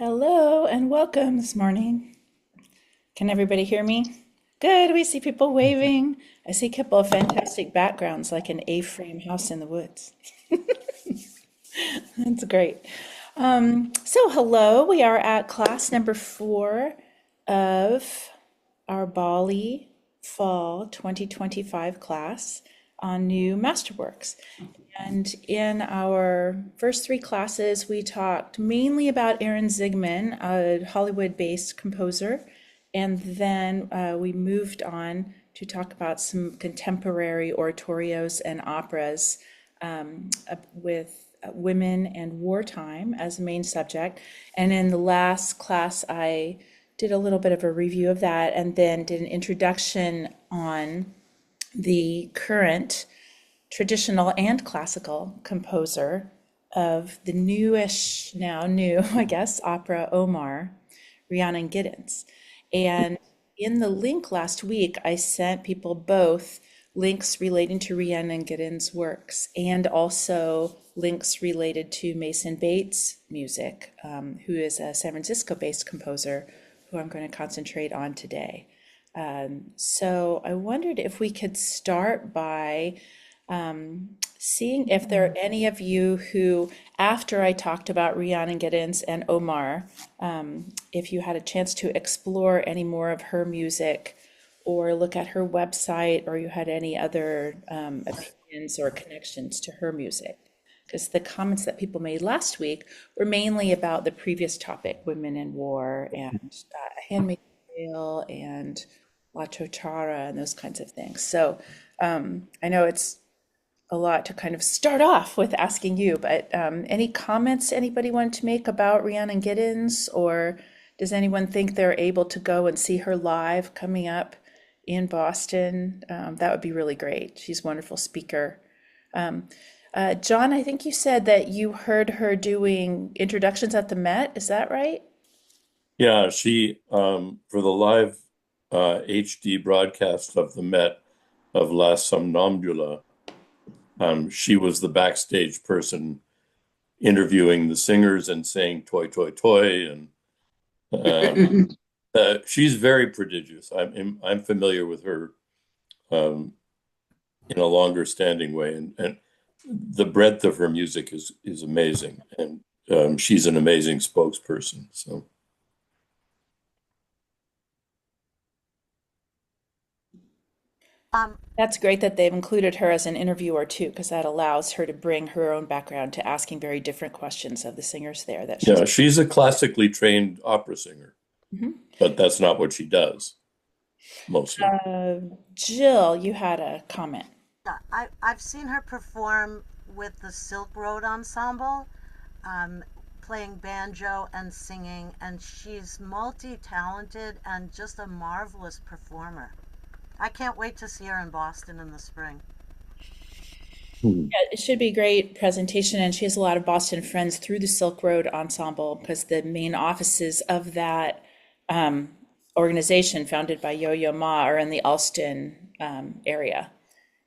Hello and welcome this morning. Can everybody hear me? Good, we see people waving. I see a couple of fantastic backgrounds like an A-frame house in the woods. That's great. So hello, we are at class number 4 of our BOLLI Fall 2025 class on new Masterworks. And in our first 3 classes, we talked mainly about Aaron Zigman, a Hollywood-based composer, and then we moved on to talk about some contemporary oratorios and operas with women and wartime as the main subject. And in the last class, I did a little bit of a review of that and then did an introduction on the current traditional and classical composer of the newish, now new, I guess, opera Omar, Rhiannon Giddens. And in the link last week, I sent people both links relating to Rhiannon Giddens' works and also links related to Mason Bates' music, who is a San Francisco-based composer who I'm going to concentrate on today. So I wondered if we could start by seeing if there are any of you who, after I talked about Rhiannon Giddens and Omar, if you had a chance to explore any more of her music or look at her website, or you had any other opinions or connections to her music. Because the comments that people made last week were mainly about the previous topic, women in war and Handmaid's Tale and La Chochara and those kinds of things. So I know it's a lot to kind of start off with asking you, but any comments anybody wanted to make about Rhiannon Giddens, or does anyone think they're able to go and see her live coming up in Boston? That would be really great. She's a wonderful speaker. John, I think you said that you heard her doing introductions at the Met. Is that right? Yeah, she for the live HD broadcast of the Met of La Somnambula, she was the backstage person interviewing the singers and saying "toy, toy, toy," and she's very prodigious. I'm familiar with her um, in a longer standing way, and the breadth of her music is amazing, and she's an amazing spokesperson. So. Um, That's great that they've included her as an interviewer too, because that allows her to bring her own background to asking very different questions of the singers there that she's. Yeah, she's a classically trained opera singer, Mhm. but that's not what she does mostly. Jill, you had a comment. yeah, I've seen her perform with the Silk Road Ensemble, um, playing banjo and singing, and she's multi-talented and just a marvelous performer. I can't wait to see her in Boston in the spring. Hmm. Yeah, it should be a great presentation, and she has a lot of Boston friends through the Silk Road Ensemble because the main offices of that organization, founded by Yo-Yo Ma, are in the Alston area.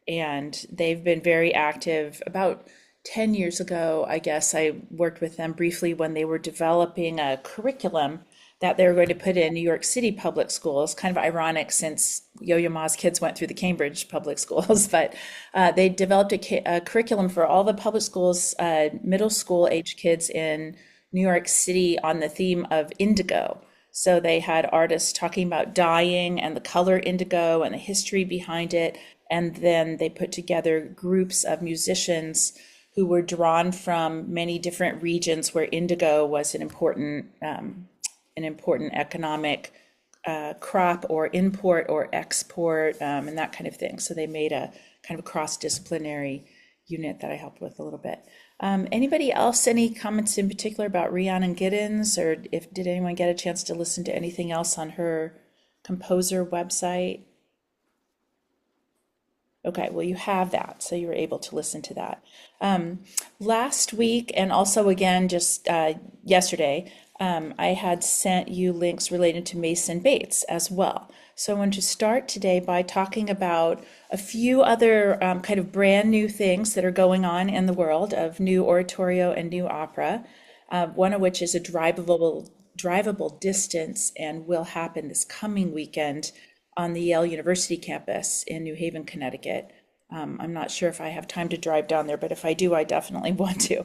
And they've been very active. About 10 years ago, I guess, I worked with them briefly when they were developing a curriculum that they were going to put in New York City public schools. Kind of ironic since Yo-Yo Ma's kids went through the Cambridge public schools, but they developed a curriculum for all the public schools, middle school age kids in New York City on the theme of indigo. So they had artists talking about dyeing and the color indigo and the history behind it. And then they put together groups of musicians who were drawn from many different regions where indigo was an important economic crop or import or export, and that kind of thing. So they made a kind of cross-disciplinary unit that I helped with a little bit. Anybody else, any comments in particular about Rhiannon Giddens, or if did anyone get a chance to listen to anything else on her composer website? Okay, well, you have that, so you were able to listen to that. Last week, and also again just yesterday, I had sent you links related to Mason Bates as well. So I want to start today by talking about a few other kind of brand new things that are going on in the world of new oratorio and new opera. One of which is a drivable distance and will happen this coming weekend on the Yale University campus in New Haven, Connecticut. I'm not sure if I have time to drive down there, but if I do, I definitely want to.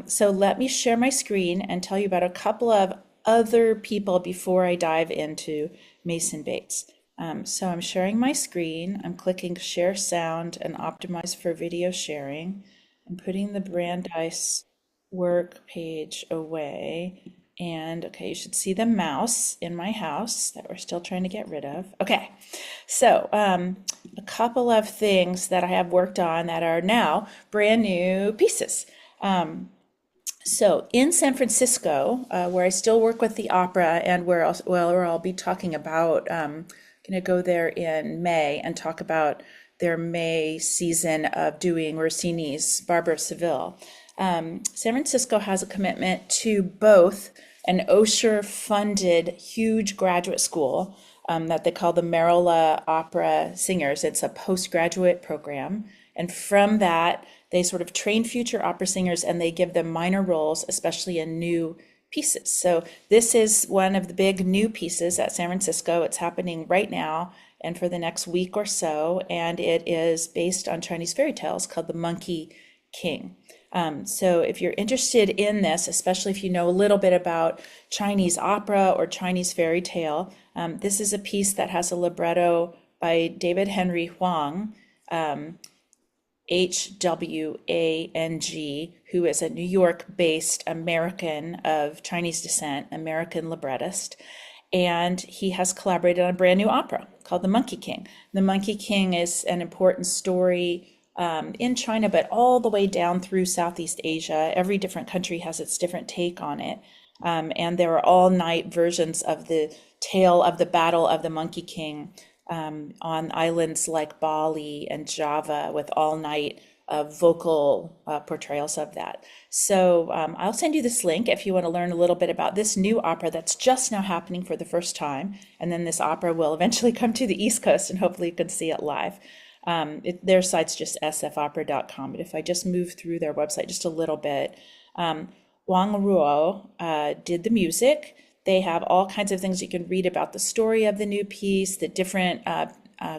So let me share my screen and tell you about a couple of other people before I dive into Mason Bates. So I'm sharing my screen. I'm clicking share sound and optimize for video sharing. I'm putting the Brandeis work page away. And okay, you should see the mouse in my house that we're still trying to get rid of. Okay, so a couple of things that I have worked on that are now brand new pieces. So in San Francisco, where I still work with the opera and where I'll be talking about, going to go there in May and talk about their May season of doing Rossini's Barber of Seville. San Francisco has a commitment to both an Osher-funded huge graduate school that they call the Merola Opera Singers. It's a postgraduate program. And from that, they sort of train future opera singers and they give them minor roles, especially in new pieces. So this is one of the big new pieces at San Francisco. It's happening right now and for the next week or so. And it is based on Chinese fairy tales called The Monkey King. So if you're interested in this, especially if you know a little bit about Chinese opera or Chinese fairy tale, this is a piece that has a libretto by David Henry Huang, Hwang, who is a New York-based American of Chinese descent, American librettist. And he has collaborated on a brand new opera called The Monkey King. The Monkey King is an important story in China, but all the way down through Southeast Asia. Every different country has its different take on it. And there are all-night versions of the tale of the Battle of the Monkey King on islands like Bali and Java with all-night vocal portrayals of that. So I'll send you this link if you want to learn a little bit about this new opera that's just now happening for the first time. And then this opera will eventually come to the East Coast and hopefully you can see it live. Their site's just sfopera.com, but if I just move through their website just a little bit, Wang Ruo did the music. They have all kinds of things you can read about the story of the new piece, the different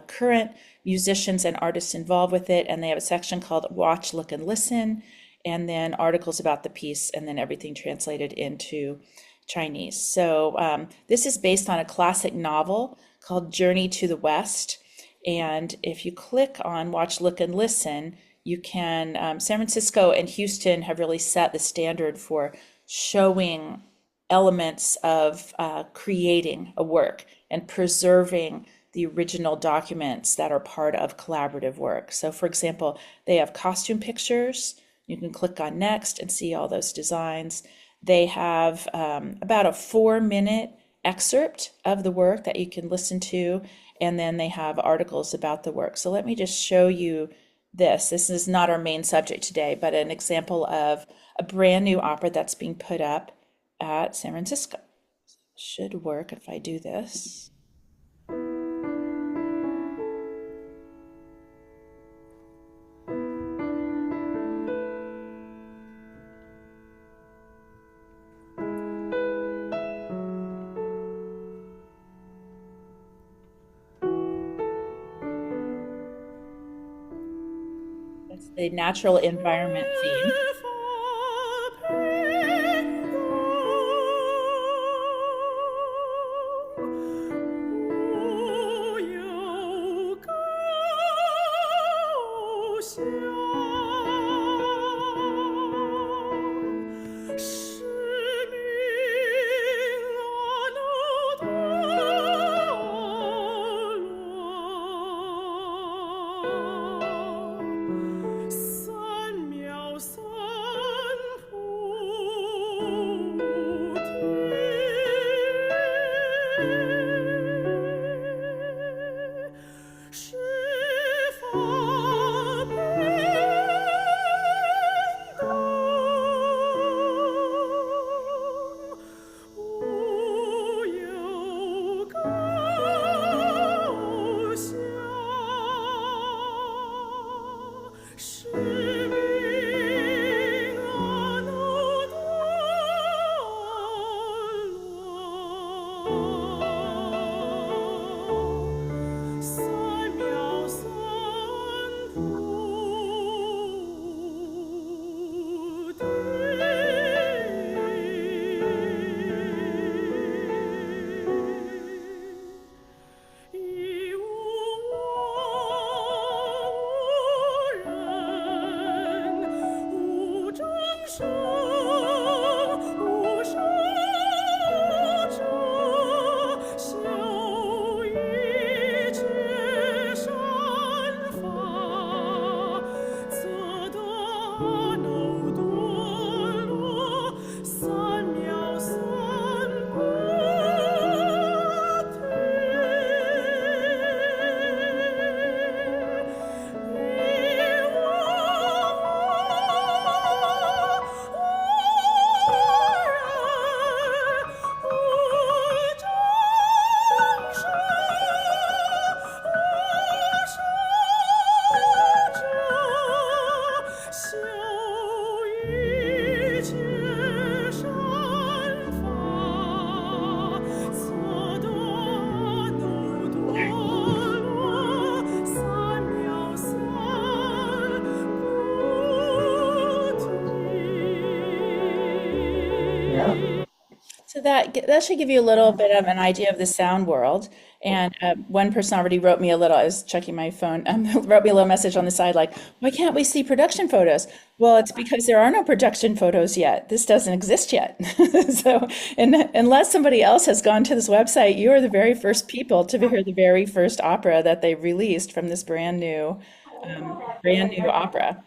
current musicians and artists involved with it, and they have a section called Watch, Look, and Listen, and then articles about the piece, and then everything translated into Chinese. So this is based on a classic novel called Journey to the West. And if you click on Watch, Look, and Listen, you can, San Francisco and Houston have really set the standard for showing elements of creating a work and preserving the original documents that are part of collaborative work. So for example, they have costume pictures. You can click on next and see all those designs. They have about a 4-minute excerpt of the work that you can listen to, and then they have articles about the work. So let me just show you this. This is not our main subject today, but an example of a brand new opera that's being put up at San Francisco. Should work if I do this. That's the natural environment theme. So that should give you a little bit of an idea of the sound world. And one person already wrote me a little, I was checking my phone, wrote me a little message on the side like, why can't we see production photos? Well, it's because there are no production photos yet. This doesn't exist yet. So unless somebody else has gone to this website, you are the very first people to hear the very first opera that they released from this brand new opera.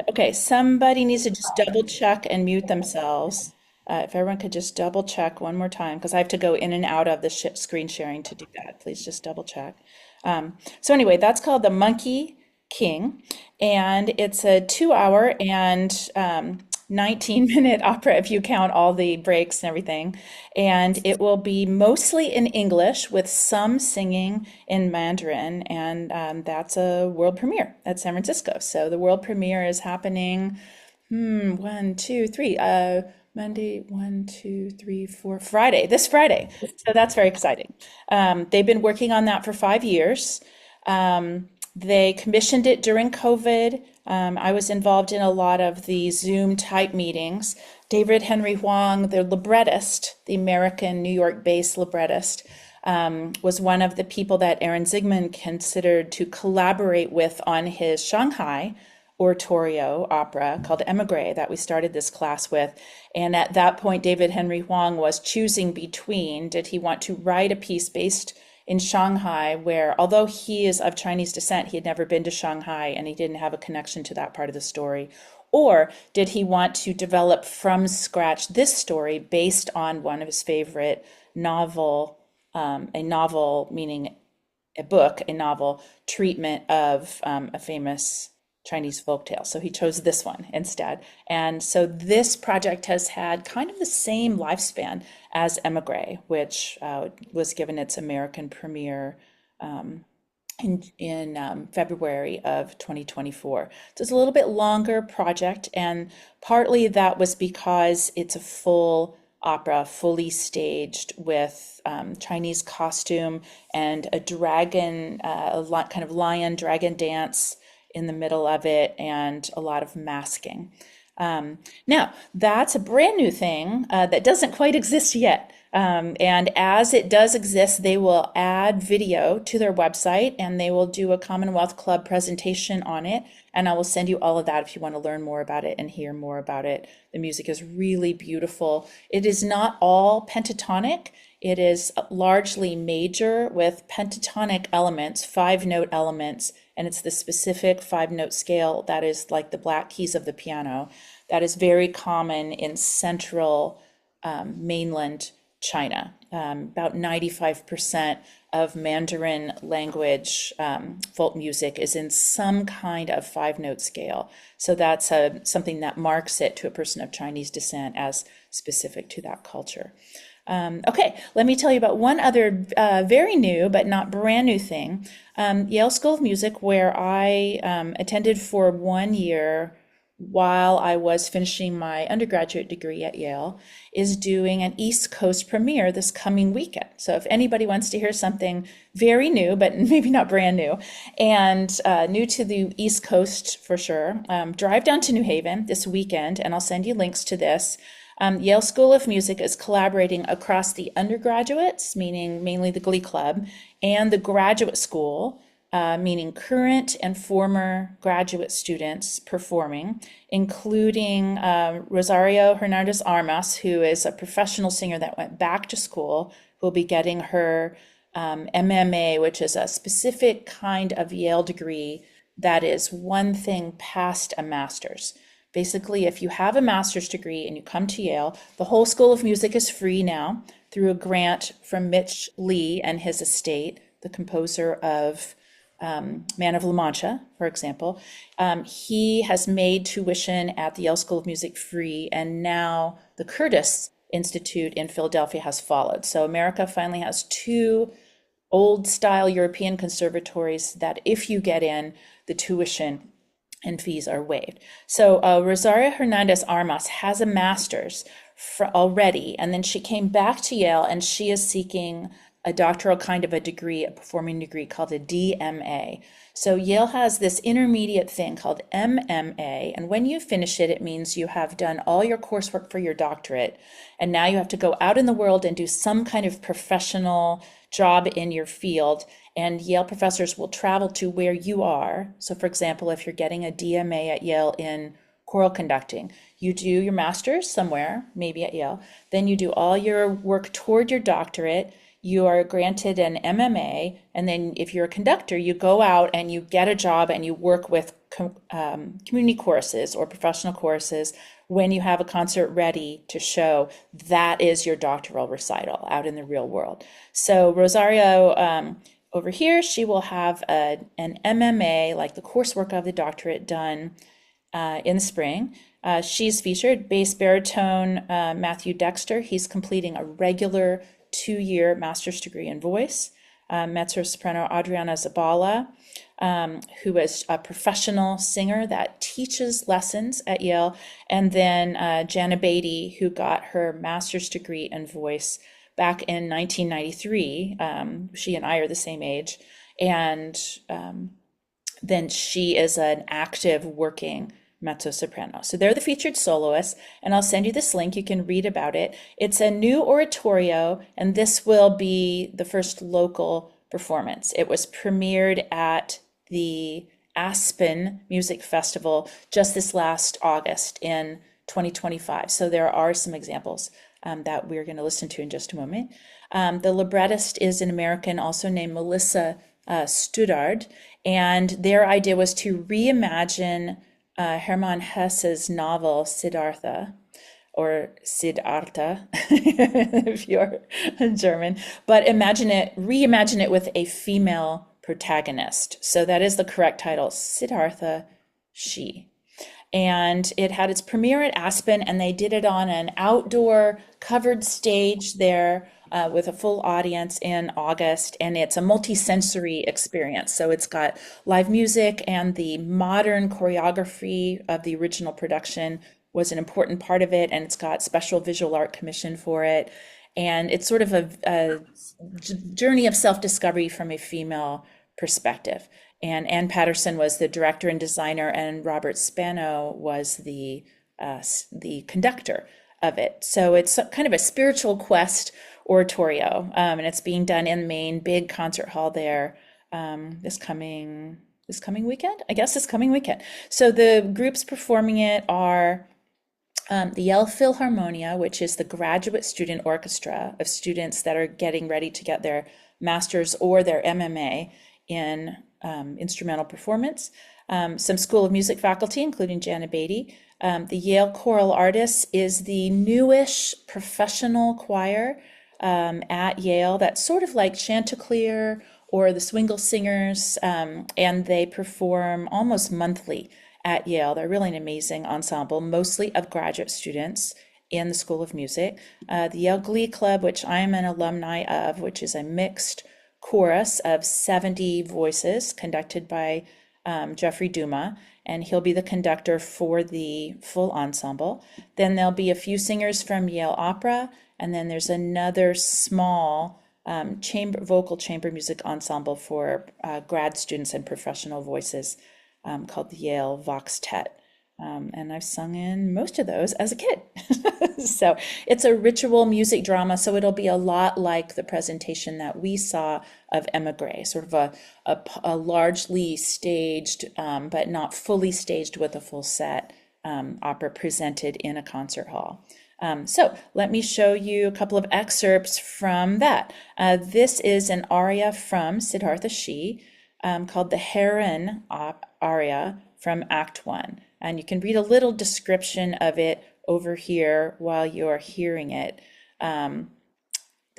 Okay, somebody needs to just double check and mute themselves. If everyone could just double check one more time, because I have to go in and out of the screen sharing to do that. Please just double check. So anyway, that's called The Monkey King, and it's a 2 hour and 19-minute opera if you count all the breaks and everything. And it will be mostly in English with some singing in Mandarin, and that's a world premiere at San Francisco. So the world premiere is happening, one, two, three, Monday, one, two, three, four, Friday, this Friday. So that's very exciting. They've been working on that for 5 years. They commissioned it during COVID. I was involved in a lot of the Zoom type meetings. David Henry Hwang, the librettist, the American New York-based librettist, was one of the people that Aaron Zigman considered to collaborate with on his Shanghai oratorio opera called Emigre that we started this class with. And at that point, David Henry Hwang was choosing between, did he want to write a piece based in Shanghai, where although he is of Chinese descent, he had never been to Shanghai and he didn't have a connection to that part of the story? Or did he want to develop from scratch this story based on one of his favorite novel, a novel meaning a book, a novel treatment of a famous Chinese folktale. So he chose this one instead. And so this project has had kind of the same lifespan as Emigre, which was given its American premiere in February of 2024. So it's a little bit longer project, and partly that was because it's a full opera, fully staged with Chinese costume and a dragon, kind of lion dragon dance in the middle of it, and a lot of masking. Now, that's a brand new thing that doesn't quite exist yet. And as it does exist, they will add video to their website and they will do a Commonwealth Club presentation on it. And I will send you all of that if you want to learn more about it and hear more about it. The music is really beautiful. It is not all pentatonic. It is largely major with pentatonic elements, 5-note elements, and it's the specific 5-note scale that is like the black keys of the piano that is very common in central mainland China. About 95% of Mandarin language folk music is in some kind of 5-note scale. So that's something that marks it to a person of Chinese descent as specific to that culture. Okay, let me tell you about one other very new but not brand new thing. Yale School of Music, where I attended for 1 year while I was finishing my undergraduate degree at Yale, is doing an East Coast premiere this coming weekend. So if anybody wants to hear something very new, but maybe not brand new, and new to the East Coast for sure, drive down to New Haven this weekend, and I'll send you links to this. Yale School of Music is collaborating across the undergraduates, meaning mainly the Glee Club, and the graduate school meaning current and former graduate students performing, including Rosario Hernandez Armas, who is a professional singer that went back to school, who will be getting her MMA, which is a specific kind of Yale degree that is one thing past a master's. Basically, if you have a master's degree and you come to Yale, the whole School of Music is free now through a grant from Mitch Lee and his estate, the composer of Man of La Mancha, for example. He has made tuition at the Yale School of Music free, and now the Curtis Institute in Philadelphia has followed. So America finally has two old style European conservatories that if you get in, the tuition and fees are waived. So Rosario Hernandez Armas has a master's already, and then she came back to Yale and she is seeking a doctoral kind of a degree, a performing degree called a DMA. So Yale has this intermediate thing called MMA, and when you finish it, it means you have done all your coursework for your doctorate, and now you have to go out in the world and do some kind of professional job in your field, and Yale professors will travel to where you are. So for example, if you're getting a DMA at Yale in choral conducting, you do your master's somewhere, maybe at Yale, then you do all your work toward your doctorate, you are granted an MMA, and then if you're a conductor, you go out and you get a job and you work with community choruses or professional choruses. When you have a concert ready to show, that is your doctoral recital out in the real world. So Rosario, over here, she will have an MMA, like the coursework of the doctorate, done in the spring. She's featured bass baritone Matthew Dexter. He's completing a regular 2-year master's degree in voice. Mezzo-soprano Adriana Zabala, who is a professional singer that teaches lessons at Yale, and then Jana Beatty, who got her master's degree in voice back in 1993. She and I are the same age, and then she is an active working mezzo-soprano. So they're the featured soloists, and I'll send you this link. You can read about it. It's a new oratorio, and this will be the first local performance. It was premiered at the Aspen Music Festival just this last August in 2025. So there are some examples that we're going to listen to in just a moment. The librettist is an American also named Melissa Studard, and their idea was to reimagine Hermann Hesse's novel Siddhartha, or Siddhartha, if you're German, but reimagine it with a female protagonist. So that is the correct title, Siddhartha, she. And it had its premiere at Aspen, and they did it on an outdoor covered stage there with a full audience in August, and it's a multi-sensory experience. So it's got live music, and the modern choreography of the original production was an important part of it, and it's got special visual art commission for it. And it's sort of a journey of self-discovery from a female perspective. And Ann Patterson was the director and designer, and Robert Spano was the conductor of it. So it's kind of a spiritual quest oratorio, and it's being done in the main big concert hall there this coming weekend, I guess this coming weekend. So the groups performing it are the Yale Philharmonia, which is the graduate student orchestra of students that are getting ready to get their master's or their MMA in instrumental performance. Some School of Music faculty, including Jana Beatty. The Yale Choral Artists is the newish professional choir at Yale that's sort of like Chanticleer or the Swingle Singers, and they perform almost monthly at Yale. They're really an amazing ensemble, mostly of graduate students in the School of Music. The Yale Glee Club, which I am an alumni of, which is a mixed chorus of 70 voices conducted by Jeffrey Duma, and he'll be the conductor for the full ensemble. Then there'll be a few singers from Yale Opera, and then there's another small vocal chamber music ensemble for grad students and professional voices called the Yale Voxtet. And I've sung in most of those as a kid. So it's a ritual music drama, so it'll be a lot like the presentation that we saw of Emigre, sort of a largely staged, but not fully staged with a full set opera presented in a concert hall. So let me show you a couple of excerpts from that. This is an aria from Siddhartha Shi called the Heron aria from Act 1. And you can read a little description of it over here while you're hearing it. The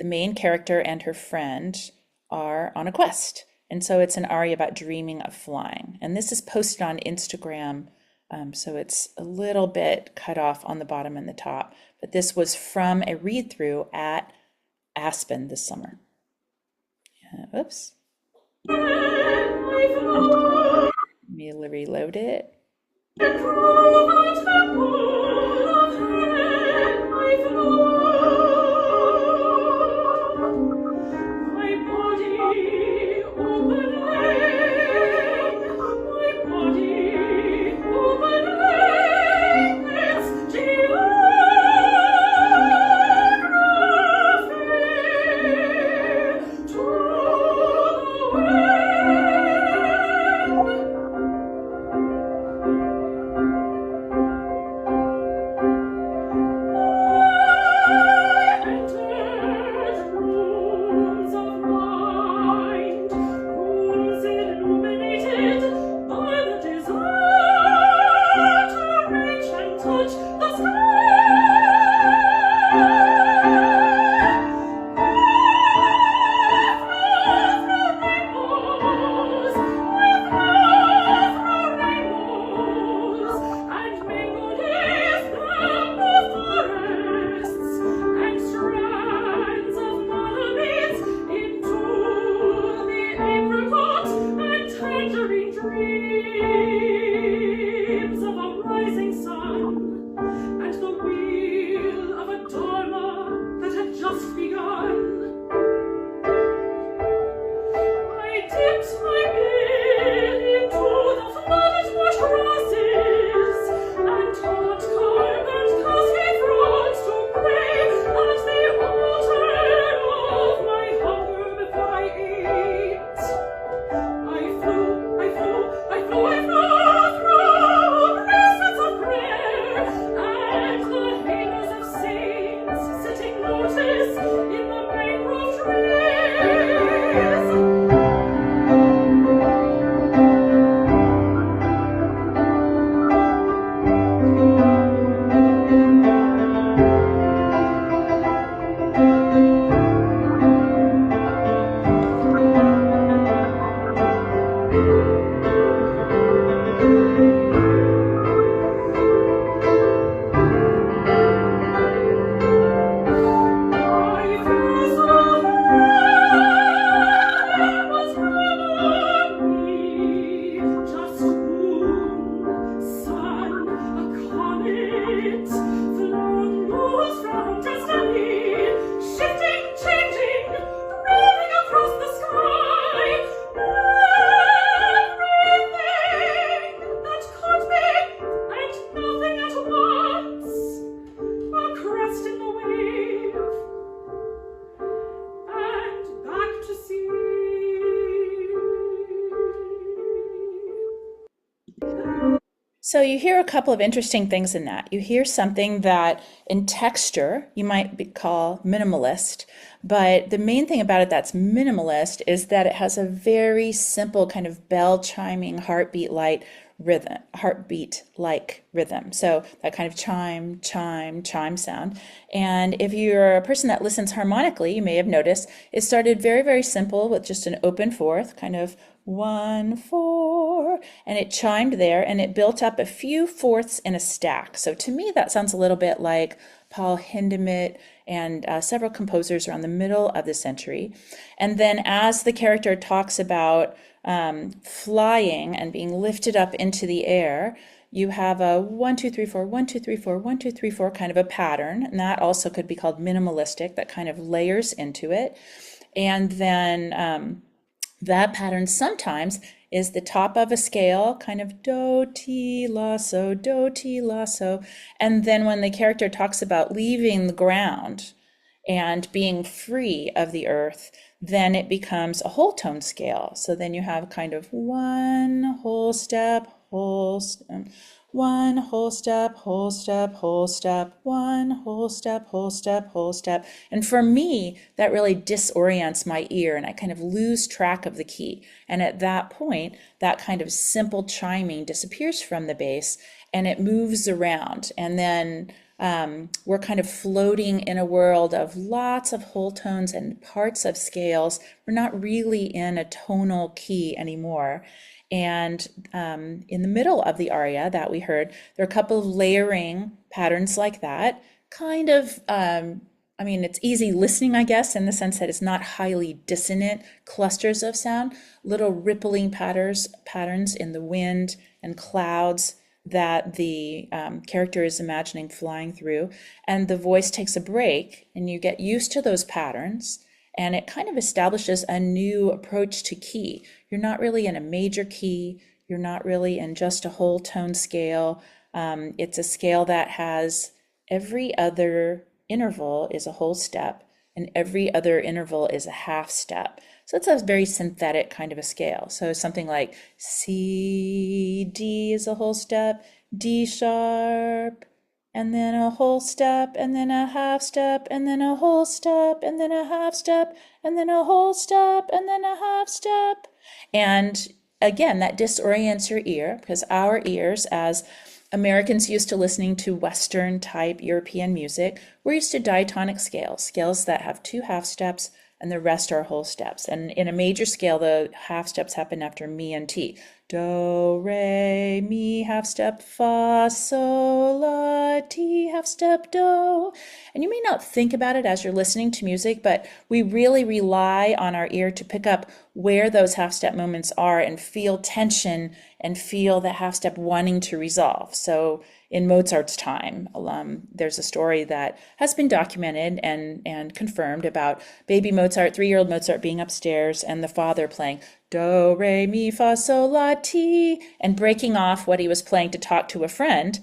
main character and her friend are on a quest. And so it's an aria about dreaming of flying. And this is posted on Instagram, so it's a little bit cut off on the bottom and the top. But this was from a read-through at Aspen this summer. Oops. Let me reload it. So you hear a couple of interesting things in that. You hear something that in texture you might call minimalist, but the main thing about it that's minimalist is that it has a very simple kind of bell chiming heartbeat-like rhythm. So that kind of chime, chime, chime sound. And if you're a person that listens harmonically, you may have noticed it started very, very simple with just an open fourth, kind of 1, 4, and it chimed there and it built up a few fourths in a stack. So to me, that sounds a little bit like Paul Hindemith and several composers around the middle of the century. And then as the character talks about flying and being lifted up into the air, you have a 1, 2, 3, 4, 1, 2, 3, 4, 1, 2, 3, 4 kind of a pattern. And that also could be called minimalistic, that kind of layers into it. And then that pattern sometimes is the top of a scale, kind of do, ti, la, so, do, ti, la, so. And then when the character talks about leaving the ground and being free of the earth, then it becomes a whole tone scale. So then you have kind of one whole step, one whole step, whole step, whole step, one whole step, whole step, whole step. And for me, that really disorients my ear and I kind of lose track of the key. And at that point, that kind of simple chiming disappears from the bass and it moves around. And then we're kind of floating in a world of lots of whole tones and parts of scales. We're not really in a tonal key anymore. And in the middle of the aria that we heard, there are a couple of layering patterns like that, kind of, I mean, it's easy listening, I guess, in the sense that it's not highly dissonant clusters of sound, little rippling patterns in the wind and clouds that the character is imagining flying through. And the voice takes a break and you get used to those patterns. And it kind of establishes a new approach to key. You're not really in a major key. You're not really in just a whole tone scale. It's a scale that has every other interval is a whole step and every other interval is a half step. So it's a very synthetic kind of a scale. So something like C, D is a whole step, D sharp, and then a whole step, and then a half step, and then a whole step, and then a half step, and then a whole step, and then a half step. And again, that disorients your ear because our ears, as Americans used to listening to Western type European music, we're used to diatonic scales, scales that have two half steps and the rest are whole steps. And in a major scale, the half steps happen after mi and ti. Do, re, mi, half step, fa, sol, la, ti, half step, do. And you may not think about it as you're listening to music, but we really rely on our ear to pick up where those half step moments are and feel tension and feel the half step wanting to resolve. So in Mozart's time, there's a story that has been documented and confirmed about baby Mozart, 3-year-old Mozart being upstairs and the father playing do, re, mi, fa, sol, la, ti, and breaking off what he was playing to talk to a friend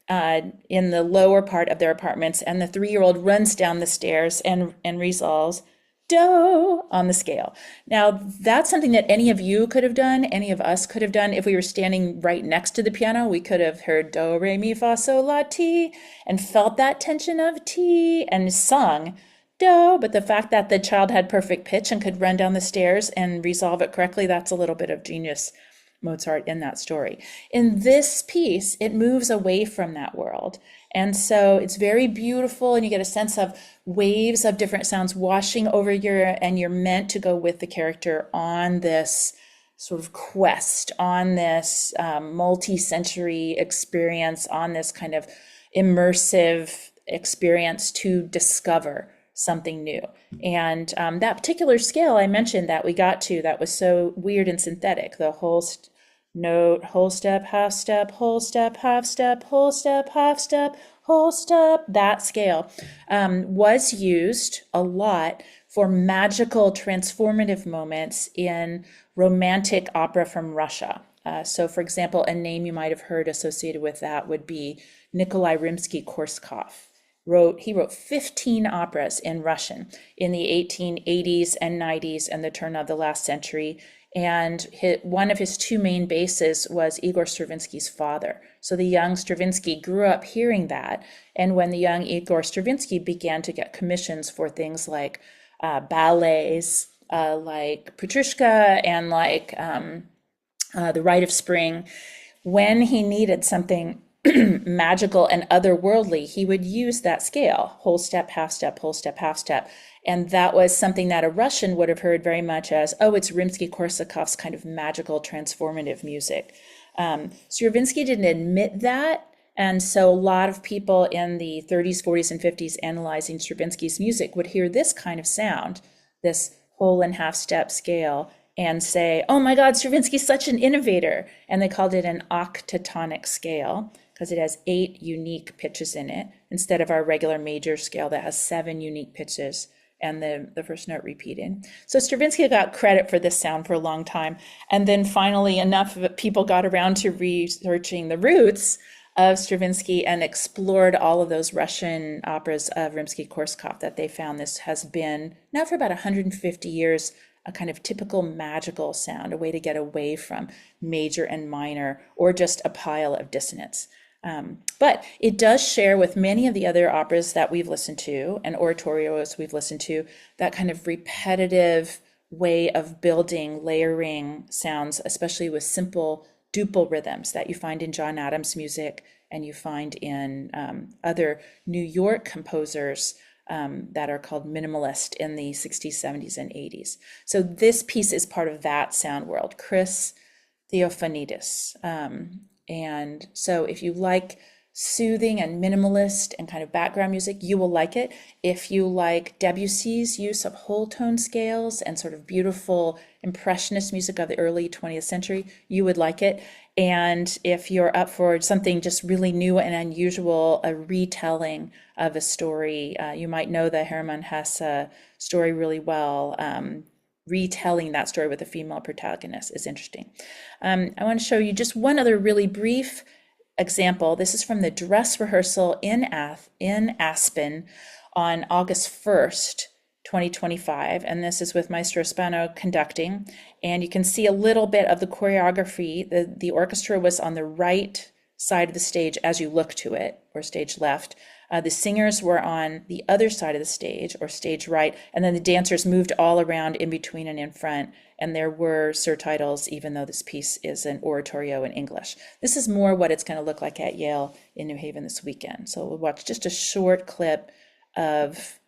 in the lower part of their apartments. And the 3-year-old runs down the stairs and resolves do on the scale. Now, that's something that any of you could have done, any of us could have done. If we were standing right next to the piano, we could have heard do, re, mi, fa, sol, la, ti, and felt that tension of ti and sung do. But the fact that the child had perfect pitch and could run down the stairs and resolve it correctly, that's a little bit of genius Mozart in that story. In this piece, it moves away from that world. And so it's very beautiful and you get a sense of waves of different sounds washing over and you're meant to go with the character on this sort of quest, on this multi-sensory experience, on this kind of immersive experience to discover something new. And that particular scale I mentioned that we got to that was so weird and synthetic, the whole note, whole step, half step, whole step, half step, whole step, half step, whole step, that scale was used a lot for magical transformative moments in romantic opera from Russia. So for example, a name you might have heard associated with that would be Nikolai Rimsky-Korsakov. He wrote 15 operas in Russian in the 1880s and 90s and the turn of the last century. And one of his two main bases was Igor Stravinsky's father. So the young Stravinsky grew up hearing that. And when the young Igor Stravinsky began to get commissions for things like ballets, like Petrushka and like The Rite of Spring, when he needed something magical and otherworldly, he would use that scale, whole step, half step, whole step, half step. And that was something that a Russian would have heard very much as, oh, it's Rimsky-Korsakov's kind of magical, transformative music. Stravinsky didn't admit that. And so a lot of people in the 30s, 40s, and 50s analyzing Stravinsky's music would hear this kind of sound, this whole and half step scale, and say, oh my God, Stravinsky's such an innovator. And they called it an octatonic scale because it has 8 unique pitches in it instead of our regular major scale that has 7 unique pitches. and the first note repeating. So Stravinsky got credit for this sound for a long time. And then finally, enough of people got around to researching the roots of Stravinsky and explored all of those Russian operas of Rimsky-Korsakov that they found this has been, now for about 150 years, a kind of typical magical sound, a way to get away from major and minor, or just a pile of dissonance. But it does share with many of the other operas that we've listened to and oratorios we've listened to, that kind of repetitive way of building, layering sounds, especially with simple duple rhythms that you find in John Adams' music and you find in other New York composers that are called minimalist in the 60s, 70s, and 80s. So this piece is part of that sound world, Chris Theophanidis. And so if you like soothing and minimalist and kind of background music, you will like it. If you like Debussy's use of whole tone scales and sort of beautiful impressionist music of the early 20th century, you would like it. And if you're up for something just really new and unusual, a retelling of a story, you might know the Hermann Hesse story really well. Retelling that story with a female protagonist is interesting. I want to show you just one other really brief example. This is from the dress rehearsal in Aspen on August 1st, 2025. And this is with Maestro Spano conducting. And you can see a little bit of the choreography. The orchestra was on the right side of the stage as you look to it, or stage left. The singers were on the other side of the stage, or stage right, and then the dancers moved all around in between and in front, and there were surtitles, even though this piece is an oratorio in English. This is more what it's going to look like at Yale in New Haven this weekend. So we'll watch just a short clip of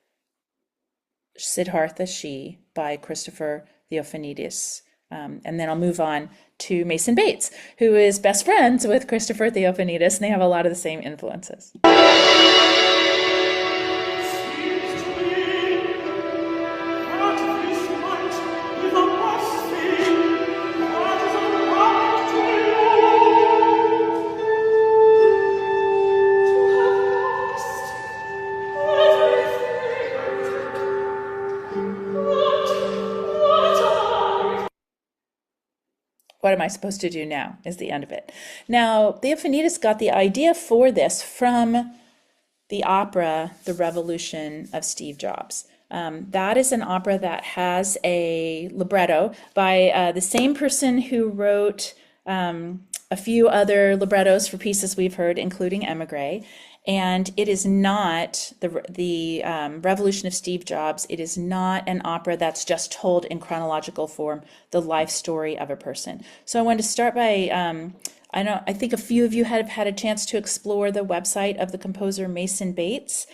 Siddhartha She by Christopher Theophanidis. And then I'll move on to Mason Bates, who is best friends with Christopher Theophanidis, and they have a lot of the same influences. What am I supposed to do now is the end of it. Now, Theophanidis got the idea for this from the opera, The Revolution of Steve Jobs. That is an opera that has a libretto by the same person who wrote a few other librettos for pieces we've heard, including Emigre. And it is not the Revolution of Steve Jobs. It is not an opera that's just told in chronological form, the life story of a person. So I wanted to start by, I think a few of you have had a chance to explore the website of the composer Mason Bates.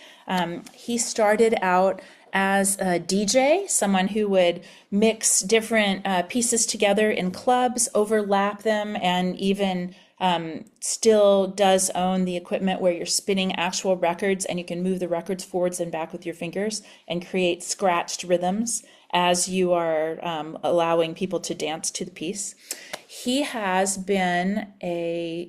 He started out as a DJ, someone who would mix different pieces together in clubs, overlap them, and even still does own the equipment where you're spinning actual records and you can move the records forwards and back with your fingers and create scratched rhythms as you are allowing people to dance to the piece. He has been a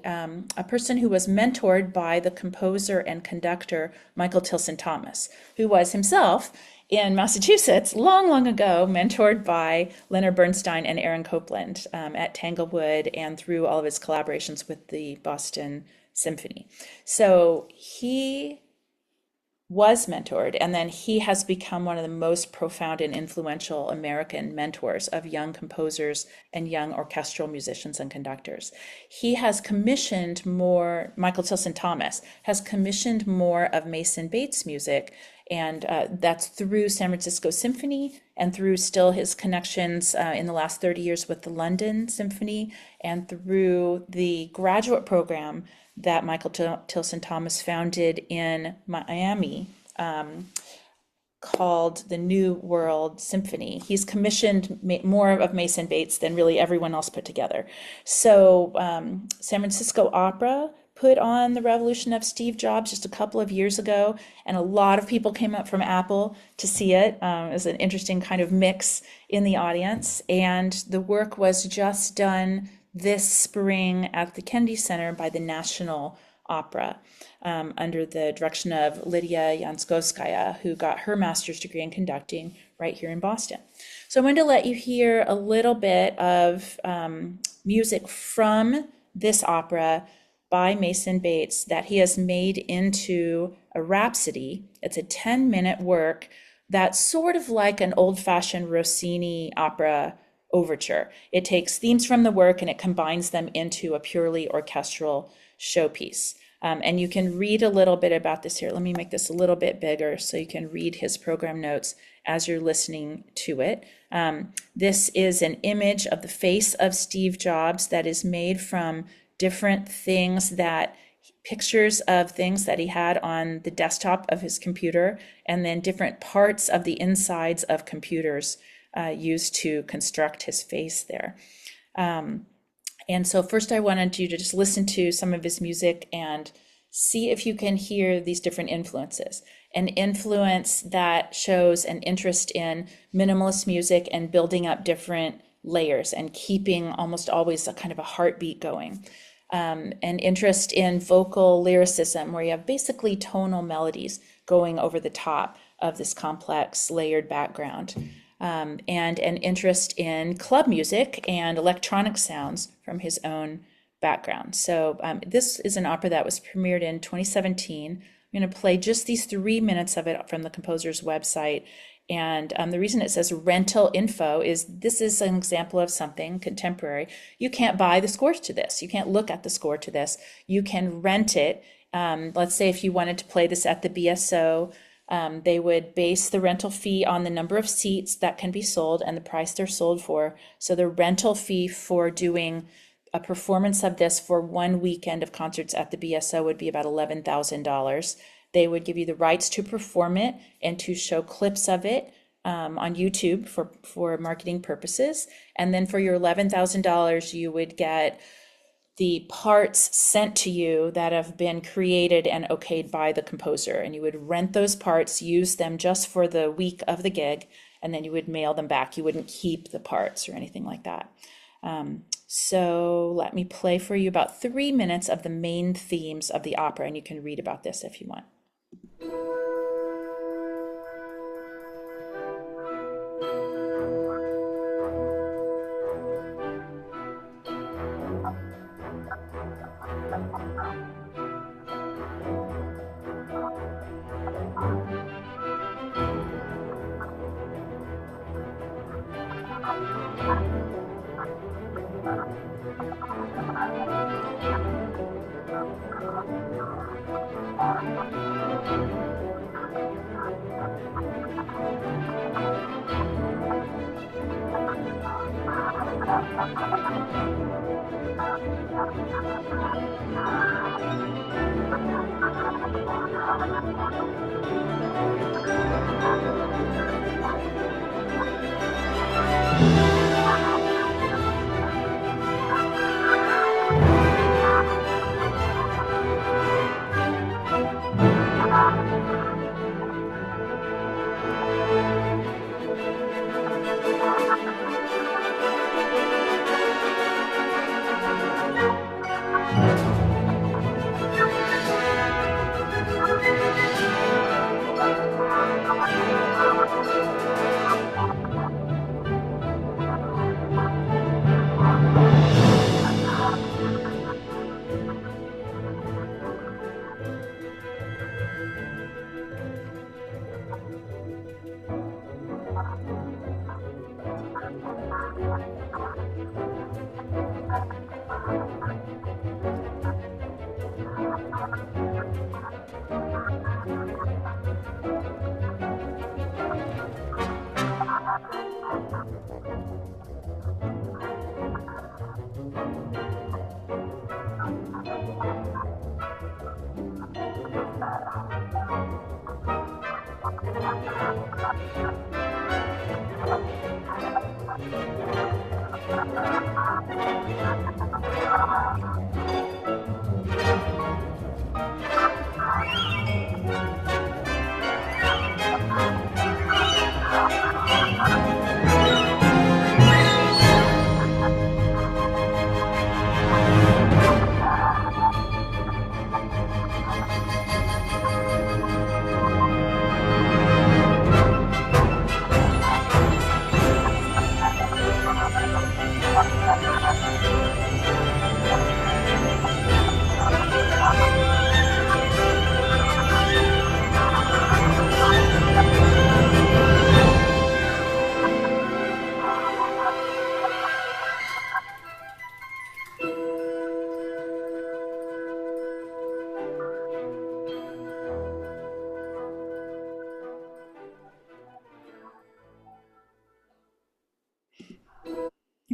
person who was mentored by the composer and conductor Michael Tilson Thomas, who was himself in Massachusetts long, long ago, mentored by Leonard Bernstein and Aaron Copland at Tanglewood and through all of his collaborations with the Boston Symphony. So he was mentored, and then he has become one of the most profound and influential American mentors of young composers and young orchestral musicians and conductors. He has commissioned more, Michael Tilson Thomas has commissioned more of Mason Bates' music, and that's through San Francisco Symphony and through still his connections in the last 30 years with the London Symphony and through the graduate program that Michael Tilson Thomas founded in Miami called the New World Symphony. He's commissioned more of Mason Bates than really everyone else put together. So San Francisco Opera put on The Revolution of Steve Jobs just a couple of years ago, and a lot of people came up from Apple to see it. It was an interesting kind of mix in the audience, and the work was just done this spring at the Kennedy Center by the National opera under the direction of Lydia Yanskovskaya, who got her master's degree in conducting right here in Boston. So I'm going to let you hear a little bit of music from this opera by Mason Bates that he has made into a rhapsody. It's a 10-minute work that's sort of like an old-fashioned Rossini opera overture. It takes themes from the work and it combines them into a purely orchestral showpiece. And you can read a little bit about this here. Let me make this a little bit bigger so you can read his program notes as you're listening to it. This is an image of the face of Steve Jobs that is made from different things pictures of things that he had on the desktop of his computer, and then different parts of the insides of computers used to construct his face there. And so first I wanted you to just listen to some of his music and see if you can hear these different influences. An influence that shows an interest in minimalist music and building up different layers and keeping almost always a kind of a heartbeat going. An interest in vocal lyricism, where you have basically tonal melodies going over the top of this complex layered background. And an interest in club music and electronic sounds from his own background. So this is an opera that was premiered in 2017. I'm going to play just these 3 minutes of it from the composer's website. And the reason it says rental info is this is an example of something contemporary. You can't buy the scores to this. You can't look at the score to this. You can rent it. Let's say if you wanted to play this at the BSO, they would base the rental fee on the number of seats that can be sold and the price they're sold for. So the rental fee for doing a performance of this for 1 weekend of concerts at the BSO would be about $11,000. They would give you the rights to perform it and to show clips of it on YouTube for marketing purposes. And then for your $11,000, you would get the parts sent to you that have been created and okayed by the composer. And you would rent those parts, use them just for the week of the gig, and then you would mail them back. You wouldn't keep the parts or anything like that. So let me play for you about 3 minutes of the main themes of the opera, and you can read about this if you want.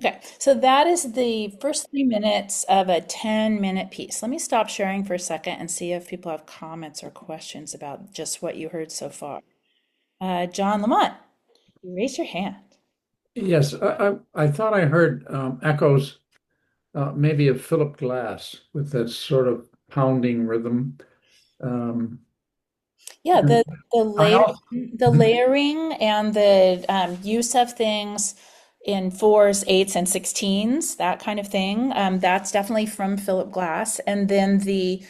Okay, so that is the first 3 minutes of a 10-minute piece. Let me stop sharing for a second and see if people have comments or questions about just what you heard so far. John Lamont, you raise your hand. Yes, I thought I heard echoes maybe of Philip Glass with that sort of pounding rhythm. Um, Yeah, and the I layer, also, the layering and the use of things in fours, eights, and sixteens, that kind of thing. That's definitely from Philip Glass. And then the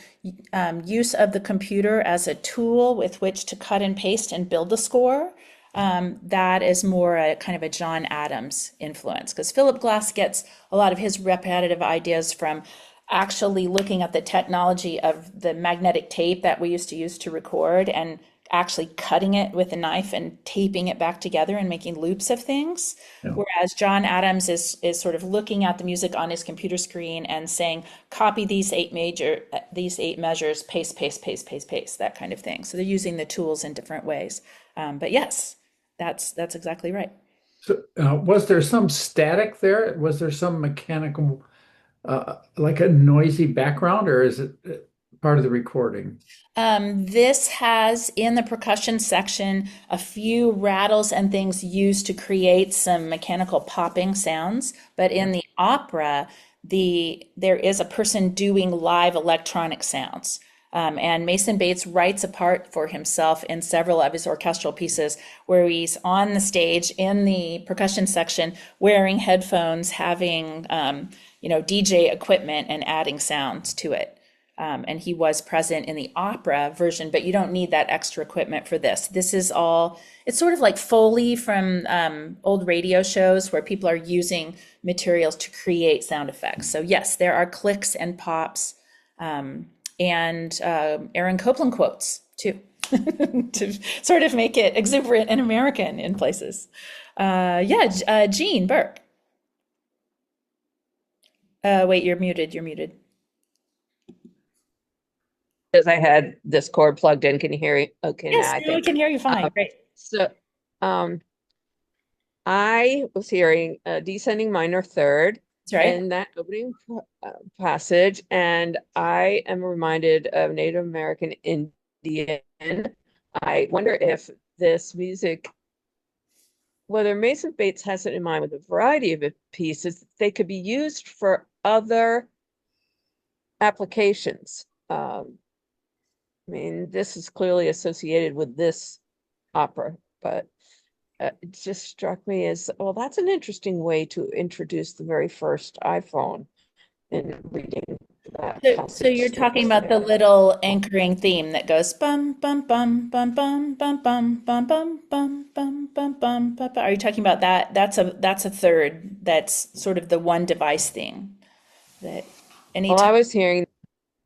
use of the computer as a tool with which to cut and paste and build a score. That is more a kind of a John Adams influence because Philip Glass gets a lot of his repetitive ideas from actually looking at the technology of the magnetic tape that we used to use to record and actually cutting it with a knife and taping it back together and making loops of things. yeah. Whereas John Adams is sort of looking at the music on his computer screen and saying, copy these eight measures, paste, paste, paste, paste, paste, that kind of thing. So they're using the tools in different ways. But yes, that's exactly right. So, was there some static there? Was there some mechanical, like a noisy background, or is it part of the recording? This has in the percussion section a few rattles and things used to create some mechanical popping sounds, but in the opera, there is a person doing live electronic sounds. And Mason Bates writes a part for himself in several of his orchestral pieces where he's on the stage in the percussion section wearing headphones, having DJ equipment and adding sounds to it. And he was present in the opera version, but you don't need that extra equipment for this. This is all, it's sort of like Foley from old radio shows where people are using materials to create sound effects. So yes, there are clicks and pops and Aaron Copland quotes too, to sort of make it exuberant and American in places. Jean Burke. Wait, you're muted. Because I had this cord plugged in. Can you hear me? Okay, now Yes, I now we think. can hear you fine. Great. So, I was hearing a descending minor third That's right. in that opening passage, and I am reminded of Native American Indian. I wonder if this music, whether Mason Bates has it in mind with a variety of pieces, they could be used for other applications. I mean, this is clearly associated with this opera, but it just struck me as, well, that's an interesting way to introduce the very first iPhone in reading that So you're passage that talking was about the there. little anchoring theme that goes bum bum bum bum bum bum bum bum bum bum bum bum bum bum. Are you talking about that? That's a third. That's sort of the one device thing. That Well, anytime. I was hearing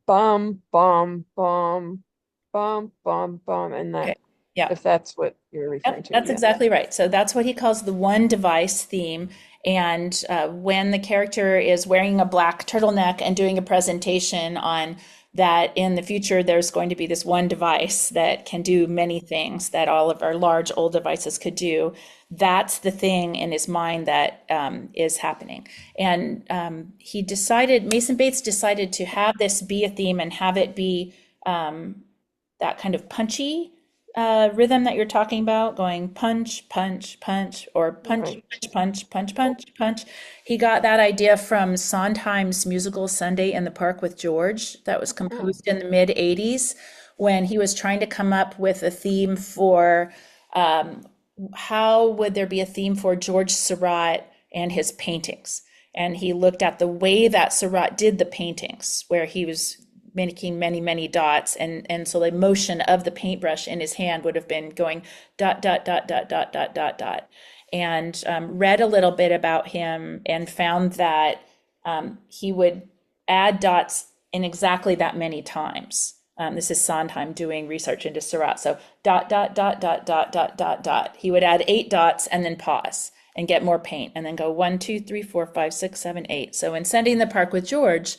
bum, bum, bum, bum, bum, bum, and Okay. that, Yeah. if that's what you're referring Yep, to, that's yeah. exactly right. So that's what he calls the one device theme. And when the character is wearing a black turtleneck and doing a presentation on that in the future, there's going to be this one device that can do many things that all of our large old devices could do. That's the thing in his mind that is happening. And Mason Bates decided to have this be a theme and have it be that kind of punchy rhythm that you're talking about, going punch, punch, punch, or punch, Right. punch, punch, punch, punch, punch. He got that idea from Sondheim's musical Sunday in the Park with George that was Oh, composed in the mid 80s when he was trying to come up with a theme for how would there be a theme for George Seurat and his paintings. And he looked at the way that Seurat did the paintings, where he was making many, many dots. And so the motion of the paintbrush in his hand would have been going dot, dot, dot, dot, dot, dot, dot, dot. And read a little bit about him and found that he would add dots in exactly that many times. This is Sondheim doing research into Seurat. So dot, dot, dot, dot, dot, dot, dot, dot. He would add 8 dots and then pause and get more paint and then go 1, 2, 3, 4, 5, 6, 7, 8. So in Sending the Park with George,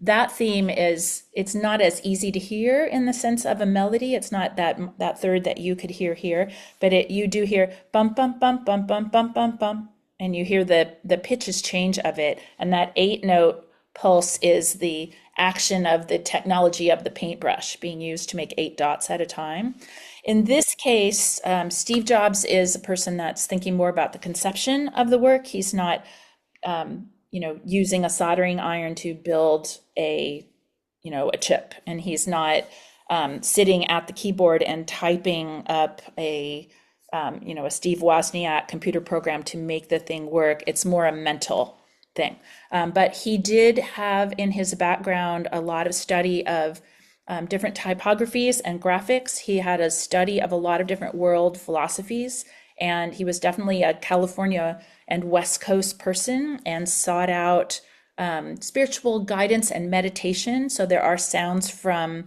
that theme it's not as easy to hear in the sense of a melody. It's not that third that you could hear here, but you do hear bum bum bum bum bum bum bum bum, and you hear the pitches change of it, and that 8-note pulse is the action of the technology of the paintbrush being used to make 8 dots at a time. In this case, Steve Jobs is a person that's thinking more about the conception of the work. He's not, using a soldering iron to build a chip, and he's not sitting at the keyboard and typing up a Steve Wozniak computer program to make the thing work. It's more a mental thing. But he did have in his background a lot of study of different typographies and graphics. He had a study of a lot of different world philosophies, and he was definitely a California and West Coast person and sought out spiritual guidance and meditation. So there are sounds from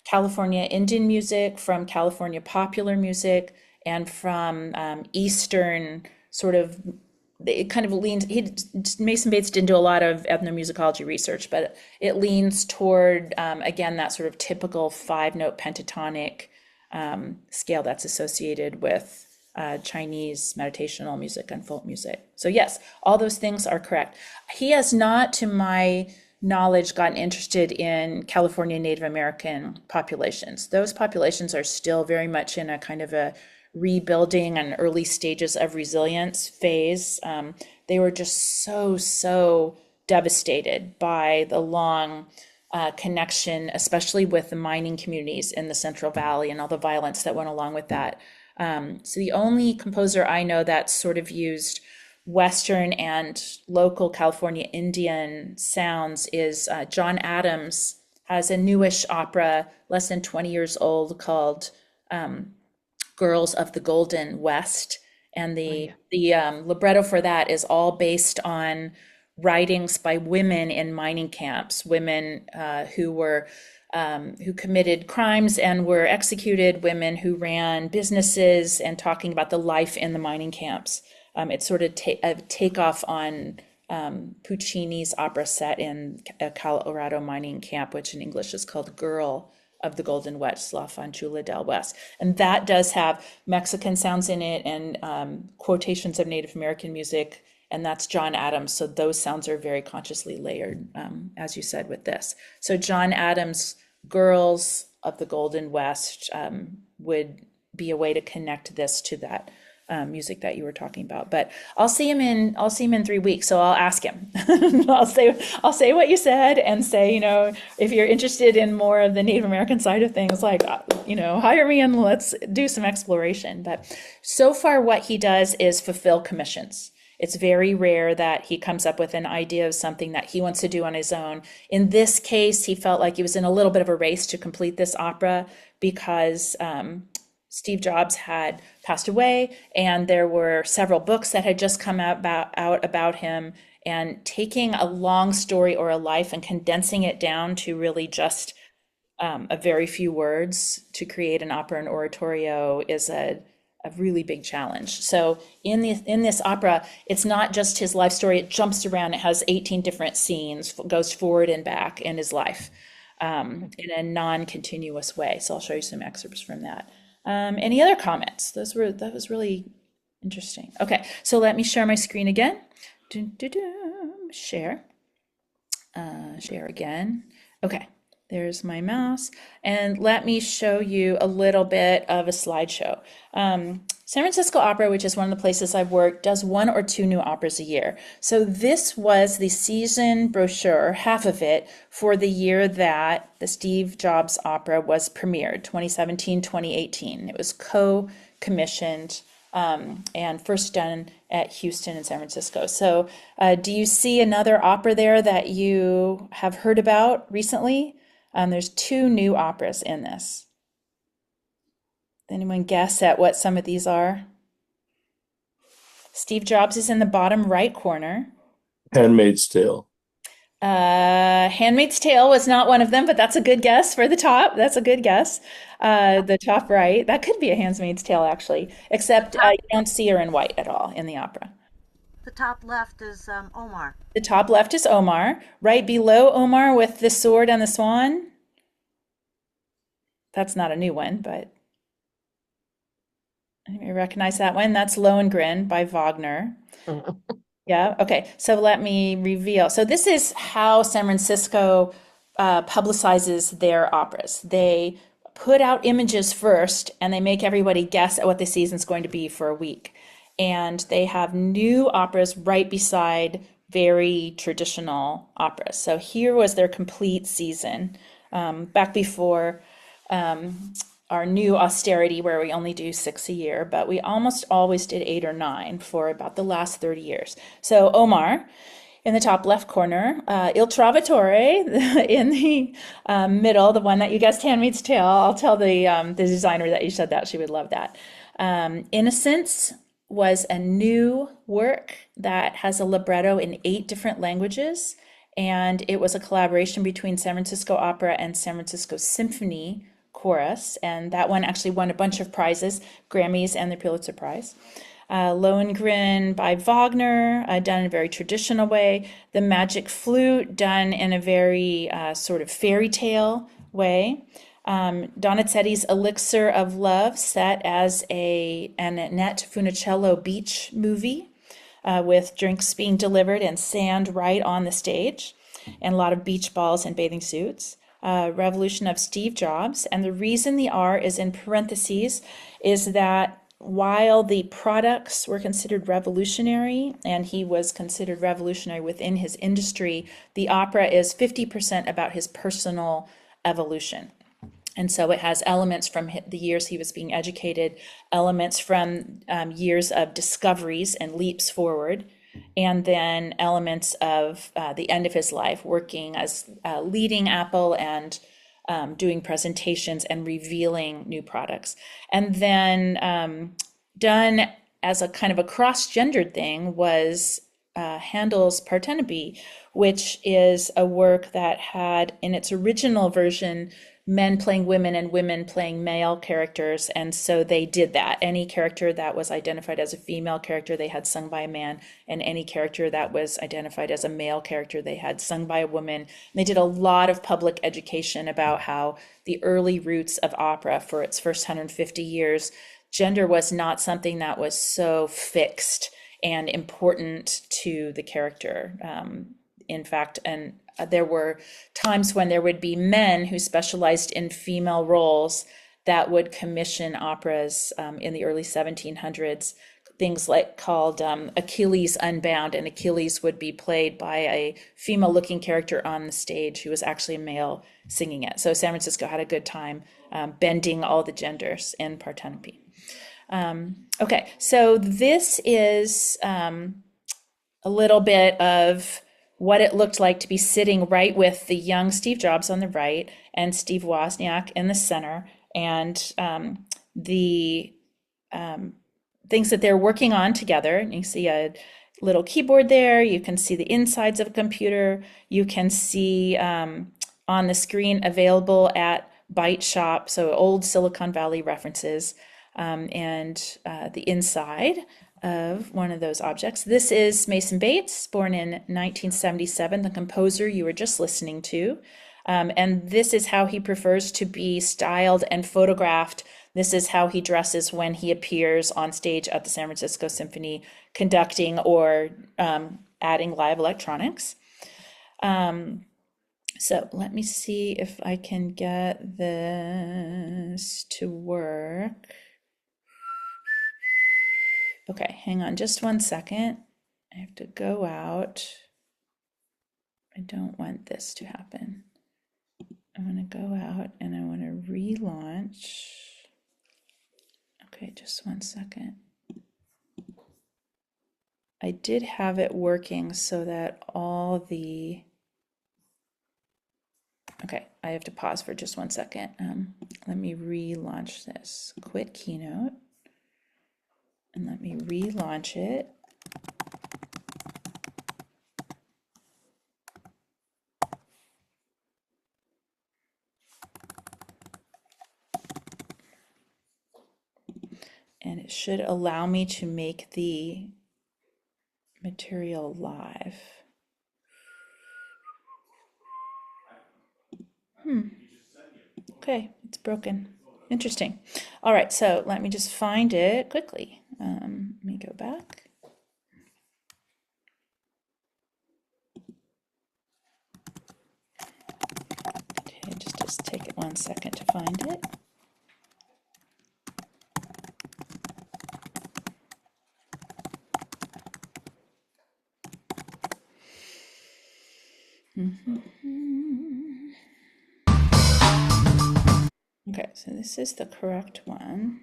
California Indian music, from California popular music, and from Eastern sort of, it kind of leans, Mason Bates didn't do a lot of ethnomusicology research, but it leans toward, again, that sort of typical 5-note pentatonic scale that's associated with Chinese meditational music and folk music. So yes, all those things are correct. He has not, to my knowledge, gotten interested in California Native American populations. Those populations are still very much in a kind of a rebuilding and early stages of resilience phase. They were just so devastated by the long connection, especially with the mining communities in the Central Valley and all the violence that went along with that. So the only composer I know that sort of used Western and local California Indian sounds is John Adams has a newish opera, less than 20 years old, called Girls of the Golden West. And the libretto for that is all based on writings by women in mining camps, women who committed crimes and were executed, women who ran businesses, and talking about the life in the mining camps. It's sort of a takeoff on Puccini's opera set in a Colorado mining camp, which in English is called Girl of the Golden West, La Fanciulla del West. And that does have Mexican sounds in it and quotations of Native American music, and that's John Adams. So those sounds are very consciously layered, as you said, with this. So John Adams' Girls of the Golden West would be a way to connect this to that music that you were talking about. But I'll see him in 3 weeks, so I'll ask him. I'll say what you said and say, if you're interested in more of the Native American side of things, like, hire me and let's do some exploration. But so far what he does is fulfill commissions. It's very rare that he comes up with an idea of something that he wants to do on his own. In this case, he felt like he was in a little bit of a race to complete this opera because Steve Jobs had passed away, and there were several books that had just come out about him, and taking a long story or a life and condensing it down to really just a very few words to create an opera and oratorio is a really big challenge. So in this opera, it's not just his life story, it jumps around, it has 18 different scenes, goes forward and back in his life in a non-continuous way. So I'll show you some excerpts from that. Any other comments? That was really interesting. Okay, so let me share my screen again. Share. Share again. Okay, there's my mouse. And let me show you a little bit of a slideshow. San Francisco Opera, which is one of the places I've worked, does 1 or 2 new operas a year. So this was the season brochure, half of it, for the year that the Steve Jobs opera was premiered, 2017-2018. It was co-commissioned and first done at Houston and San Francisco. So do you see another opera there that you have heard about recently? There's 2 new operas in this. Anyone guess at what some of these are? Steve Jobs is in the bottom right corner. Handmaid's Tale. Handmaid's Tale was not one of them, but that's a good guess for the top. That's a good guess. The top right, that could be a Handmaid's Tale actually, except you don't see her in white at all in the opera. The top left is Omar. The top left is Omar. Right below Omar with the sword and the swan. That's not a new one, but You recognize that one? That's Lohengrin by Wagner. Uh, Yeah, okay. So let me reveal. So this is how San Francisco publicizes their operas. They put out images first and they make everybody guess at what the season's going to be for a week. And they have new operas right beside very traditional operas. So here was their complete season, back before our new austerity where we only do 6 a year, but we almost always did 8 or 9 for about the last 30 years. So Omar in the top left corner, Il Trovatore in the middle, the one that you guessed, Handmaid's Tale. I'll tell the designer that you said that, she would love that. Innocence was a new work that has a libretto in 8 different languages, and it was a collaboration between San Francisco Opera and San Francisco Symphony Chorus, and that one actually won a bunch of prizes, Grammys and the Pulitzer Prize. Lohengrin by Wagner, done in a very traditional way. The Magic Flute, done in a very sort of fairy tale way. Donizetti's Elixir of Love, set as an Annette Funicello beach movie, with drinks being delivered and sand right on the stage, and a lot of beach balls and bathing suits. Revolution of Steve Jobs. And the reason the R is in parentheses is that while the products were considered revolutionary and he was considered revolutionary within his industry, the opera is 50% about his personal evolution. And so it has elements from the years he was being educated, elements from years of discoveries and leaps forward, and then elements of the end of his life, working as leading Apple and doing presentations and revealing new products. And then done as a kind of a cross-gendered thing was Handel's Partenope, which is a work that had in its original version men playing women and women playing male characters. And so they did that. Any character that was identified as a female character, they had sung by a man. And any character that was identified as a male character, they had sung by a woman. And they did a lot of public education about how the early roots of opera for its first 150 years, gender was not something that was so fixed and important to the character. In fact, and there were times when there would be men who specialized in female roles that would commission operas in the early 1700s, things like called Achilles Unbound, and Achilles would be played by a female looking character on the stage who was actually a male singing it. So San Francisco had a good time bending all the genders in Partenope. Okay, so this is a little bit of what it looked like to be sitting right with the young Steve Jobs on the right and Steve Wozniak in the center, and the things that they're working on together. And you see a little keyboard there. You can see the insides of a computer. You can see on the screen available at Byte Shop, so old Silicon Valley references, and the inside of one of those objects. This is Mason Bates, born in 1977, the composer you were just listening to. And this is how he prefers to be styled and photographed. This is how he dresses when he appears on stage at the San Francisco Symphony, conducting or adding live electronics. So let me see if I can get this to work. Okay, hang on just one second. I have to go out. I don't want this to happen. I want to go out and I want to relaunch. Okay, just one second. I did have it working so that all the... Okay, I have to pause for just one second. Let me relaunch this. Quit Keynote. And let me relaunch it. And it should allow me to make the material live. Okay, it's broken. Interesting. All right, so let me just find it quickly. Let me go back. Okay, just take it 1 second to find it. Okay, so this is the correct one.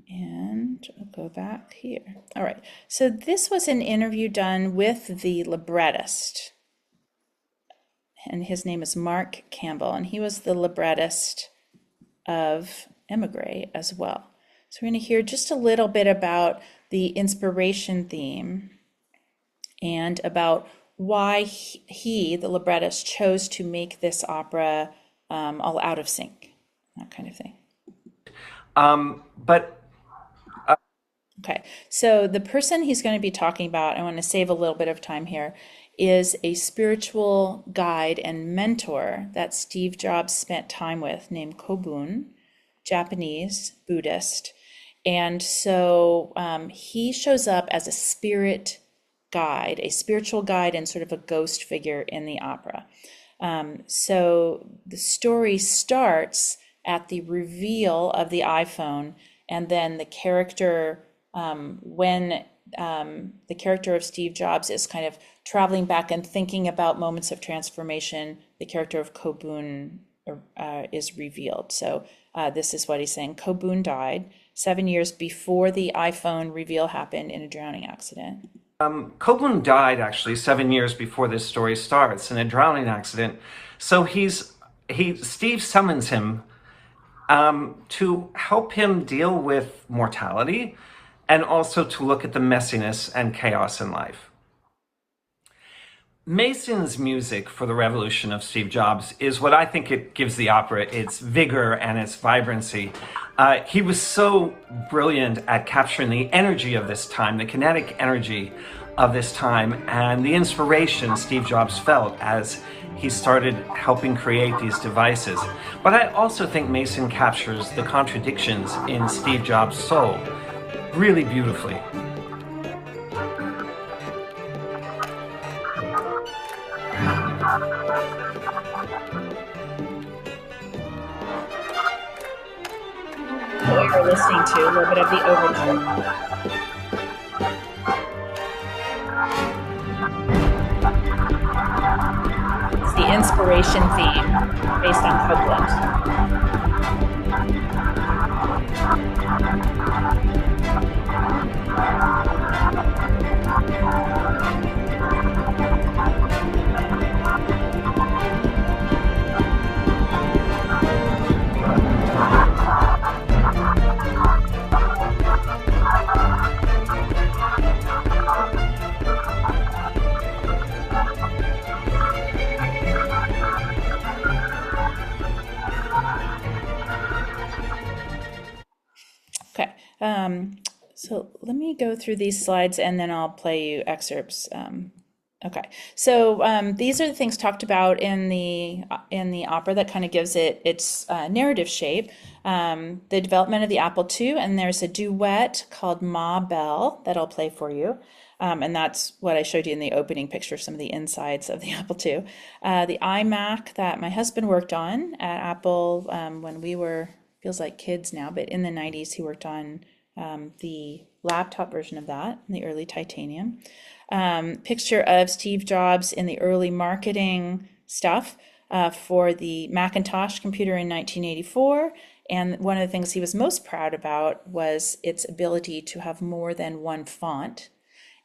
And I'll go back here. All right, so this was an interview done with the librettist. And his name is Mark Campbell, and he was the librettist of Emigre as well. So we're going to hear just a little bit about the inspiration theme and about why he, the librettist, chose to make this opera all out of sync, that kind of thing. Okay, so the person he's going to be talking about, I want to save a little bit of time here, is a spiritual guide and mentor that Steve Jobs spent time with named Kobun, Japanese Buddhist. And so he shows up as a spirit guide, a spiritual guide and sort of a ghost figure in the opera. So the story starts at the reveal of the iPhone, and then the character, when the character of Steve Jobs is kind of traveling back and thinking about moments of transformation, the character of Kobun is revealed. So this is what he's saying. Kobun died 7 years before the iPhone reveal happened in a drowning accident. Kobun died actually 7 years before this story starts in a drowning accident. So Steve summons him to help him deal with mortality and also to look at the messiness and chaos in life. Mason's music for the revolution of Steve Jobs is what I think it gives the opera its vigor and its vibrancy. He was so brilliant at capturing the energy of this time, the kinetic energy of this time, and the inspiration Steve Jobs felt as he started helping create these devices. But I also think Mason captures the contradictions in Steve Jobs' soul really beautifully. What we're listening to, a little bit of the overture. It's the inspiration theme based on Copeland. Okay, so let me go through these slides and then I'll play you excerpts. Okay, so these are the things talked about in the opera that kind of gives it its narrative shape. The development of the Apple II, and there's a duet called Ma Belle that I'll play for you. And that's what I showed you in the opening picture, some of the insides of the Apple II. The iMac that my husband worked on at Apple when we were, feels like kids now, but in the 90s he worked on the laptop version of that, in the early titanium. Picture of Steve Jobs in the early marketing stuff for the Macintosh computer in 1984. And one of the things he was most proud about was its ability to have more than one font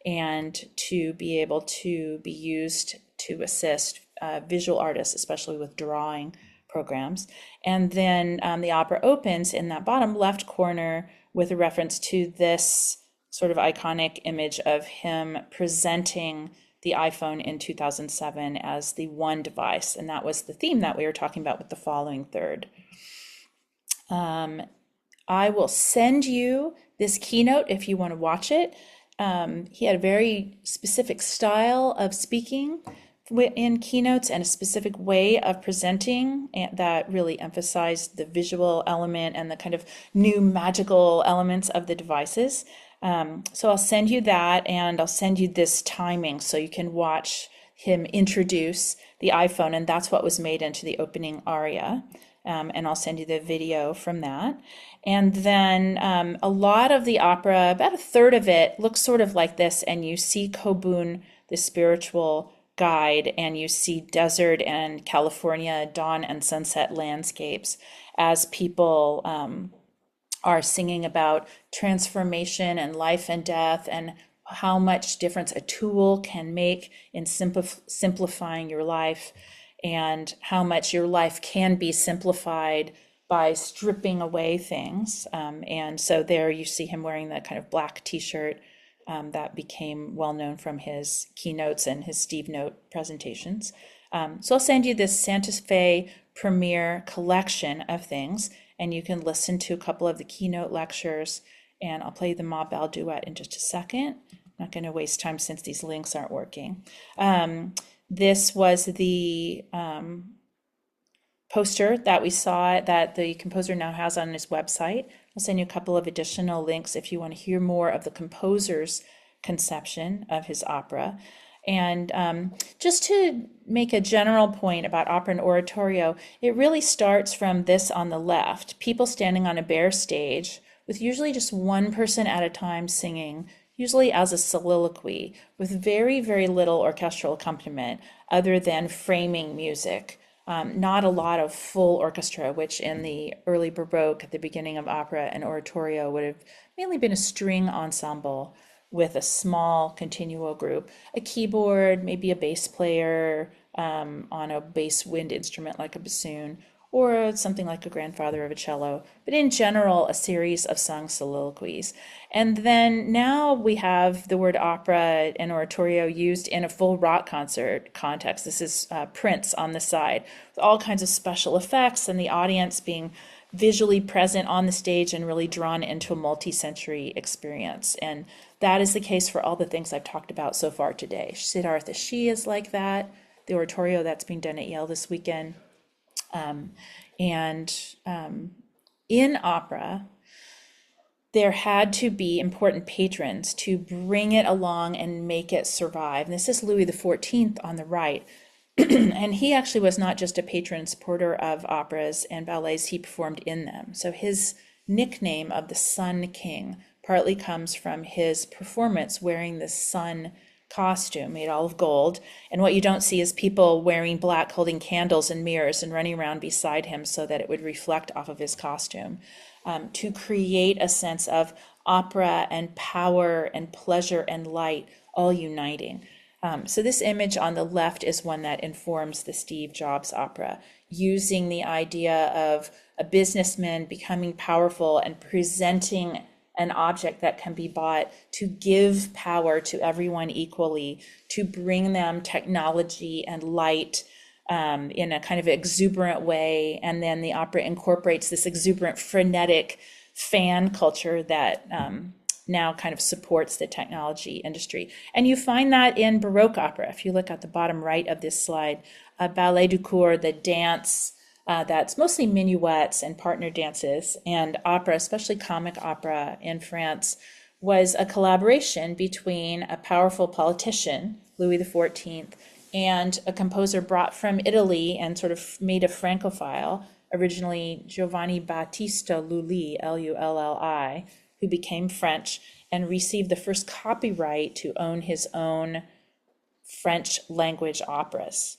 and to be able to be used to assist visual artists, especially with drawing programs. And then the opera opens in that bottom left corner with a reference to this sort of iconic image of him presenting the iPhone in 2007 as the one device. And that was the theme that we were talking about with the following third. I will send you this keynote if you want to watch it. He had a very specific style of speaking in keynotes and a specific way of presenting that really emphasized the visual element and the kind of new magical elements of the devices. So I'll send you that, and I'll send you this timing so you can watch him introduce the iPhone, and that's what was made into the opening aria. And I'll send you the video from that. And then a lot of the opera, about a third of it, looks sort of like this, and you see Kobun, the spiritual guide, and you see desert and California dawn and sunset landscapes as people are singing about transformation and life and death, and how much difference a tool can make in simplifying your life, and how much your life can be simplified by stripping away things. And so there you see him wearing that kind of black t-shirt that became well known from his keynotes and his Steve Note presentations. So I'll send you this Santa Fe Premiere collection of things, and you can listen to a couple of the keynote lectures, and I'll play the Ma Belle duet in just a second. I'm not going to waste time since these links aren't working. This was the poster that we saw that the composer now has on his website. I'll send you a couple of additional links if you want to hear more of the composer's conception of his opera. And just to make a general point about opera and oratorio, it really starts from this on the left, people standing on a bare stage with usually just one person at a time singing, usually as a soliloquy, with very, very little orchestral accompaniment other than framing music. Not a lot of full orchestra, which in the early Baroque, at the beginning of opera and oratorio, would have mainly been a string ensemble with a small continuo group, a keyboard, maybe a bass player on a bass wind instrument like a bassoon, or something like a grandfather of a cello, but in general, a series of sung soliloquies. And then now we have the word opera and oratorio used in a full rock concert context. This is Prince on the side, with all kinds of special effects and the audience being visually present on the stage and really drawn into a multi-sensory experience. And that is the case for all the things I've talked about so far today. Siddhartha She is like that, the oratorio that's being done at Yale this weekend. In opera, there had to be important patrons to bring it along and make it survive. And this is Louis XIV on the right. And he actually was not just a patron supporter of operas and ballets, he performed in them. So his nickname of the Sun King partly comes from his performance wearing the sun costume made all of gold. And what you don't see is people wearing black, holding candles and mirrors and running around beside him so that it would reflect off of his costume, to create a sense of opera and power and pleasure and light all uniting. So this image on the left is one that informs the Steve Jobs opera, using the idea of a businessman becoming powerful and presenting an object that can be bought to give power to everyone equally, to bring them technology and light in a kind of exuberant way. And then the opera incorporates this exuberant, frenetic fan culture that now kind of supports the technology industry. And you find that in Baroque opera. If you look at the bottom right of this slide, Ballet du Cour, the dance, that's mostly minuets and partner dances, and opera, especially comic opera in France, was a collaboration between a powerful politician, Louis XIV, and a composer brought from Italy and sort of made a Francophile, originally Giovanni Battista Lully, Lulli, who became French and received the first copyright to own his own French language operas.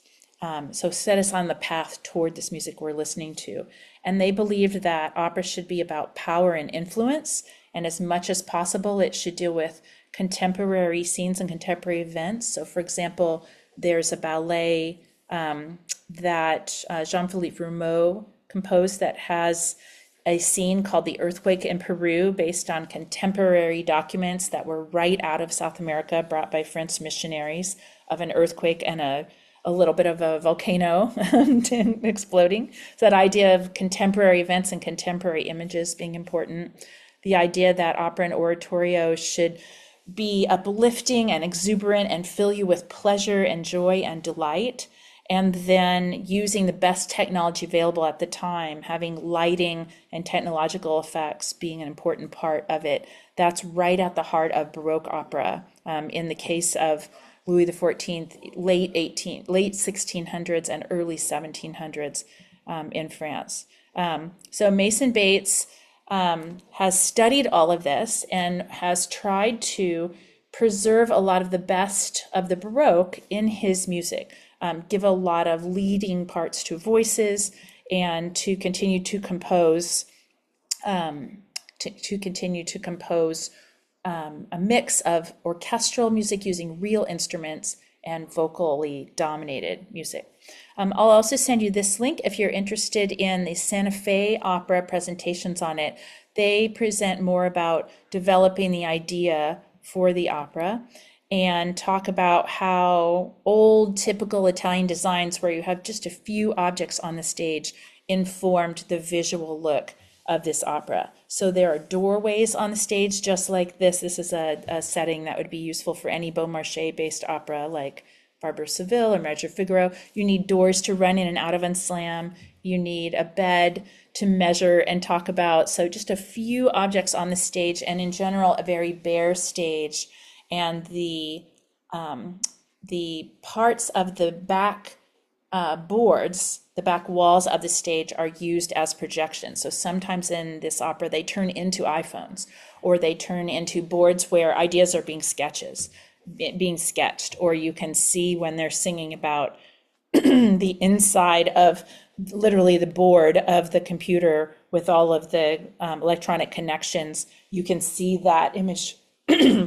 So set us on the path toward this music we're listening to. And they believed that opera should be about power and influence, and as much as possible, it should deal with contemporary scenes and contemporary events. So for example, there's a ballet that Jean-Philippe Rameau composed that has a scene called The Earthquake in Peru, based on contemporary documents that were right out of South America, brought by French missionaries, of an earthquake and a little bit of a volcano exploding. So that idea of contemporary events and contemporary images being important. The idea that opera and oratorio should be uplifting and exuberant and fill you with pleasure and joy and delight. And then using the best technology available at the time, having lighting and technological effects being an important part of it. That's right at the heart of Baroque opera. In the case of Louis XIV, late 1600s and early 1700s in France. So Mason Bates has studied all of this and has tried to preserve a lot of the best of the Baroque in his music, give a lot of leading parts to voices, and to continue to compose a mix of orchestral music using real instruments and vocally dominated music. I'll also send you this link if you're interested in the Santa Fe Opera presentations on it. They present more about developing the idea for the opera and talk about how old typical Italian designs where you have just a few objects on the stage informed the visual look of this opera. So there are doorways on the stage just like this. This is a setting that would be useful for any Beaumarchais based opera like Barber of Seville or Marriage of Figaro. You need doors to run in and out of and slam. You need a bed to measure and talk about. So just a few objects on the stage, and in general, a very bare stage. And the parts of the back boards, the back walls of the stage are used as projections. So sometimes in this opera, they turn into iPhones, or they turn into boards where ideas are being sketched, or you can see when they're singing about the inside of literally the board of the computer with all of the electronic connections. You can see that image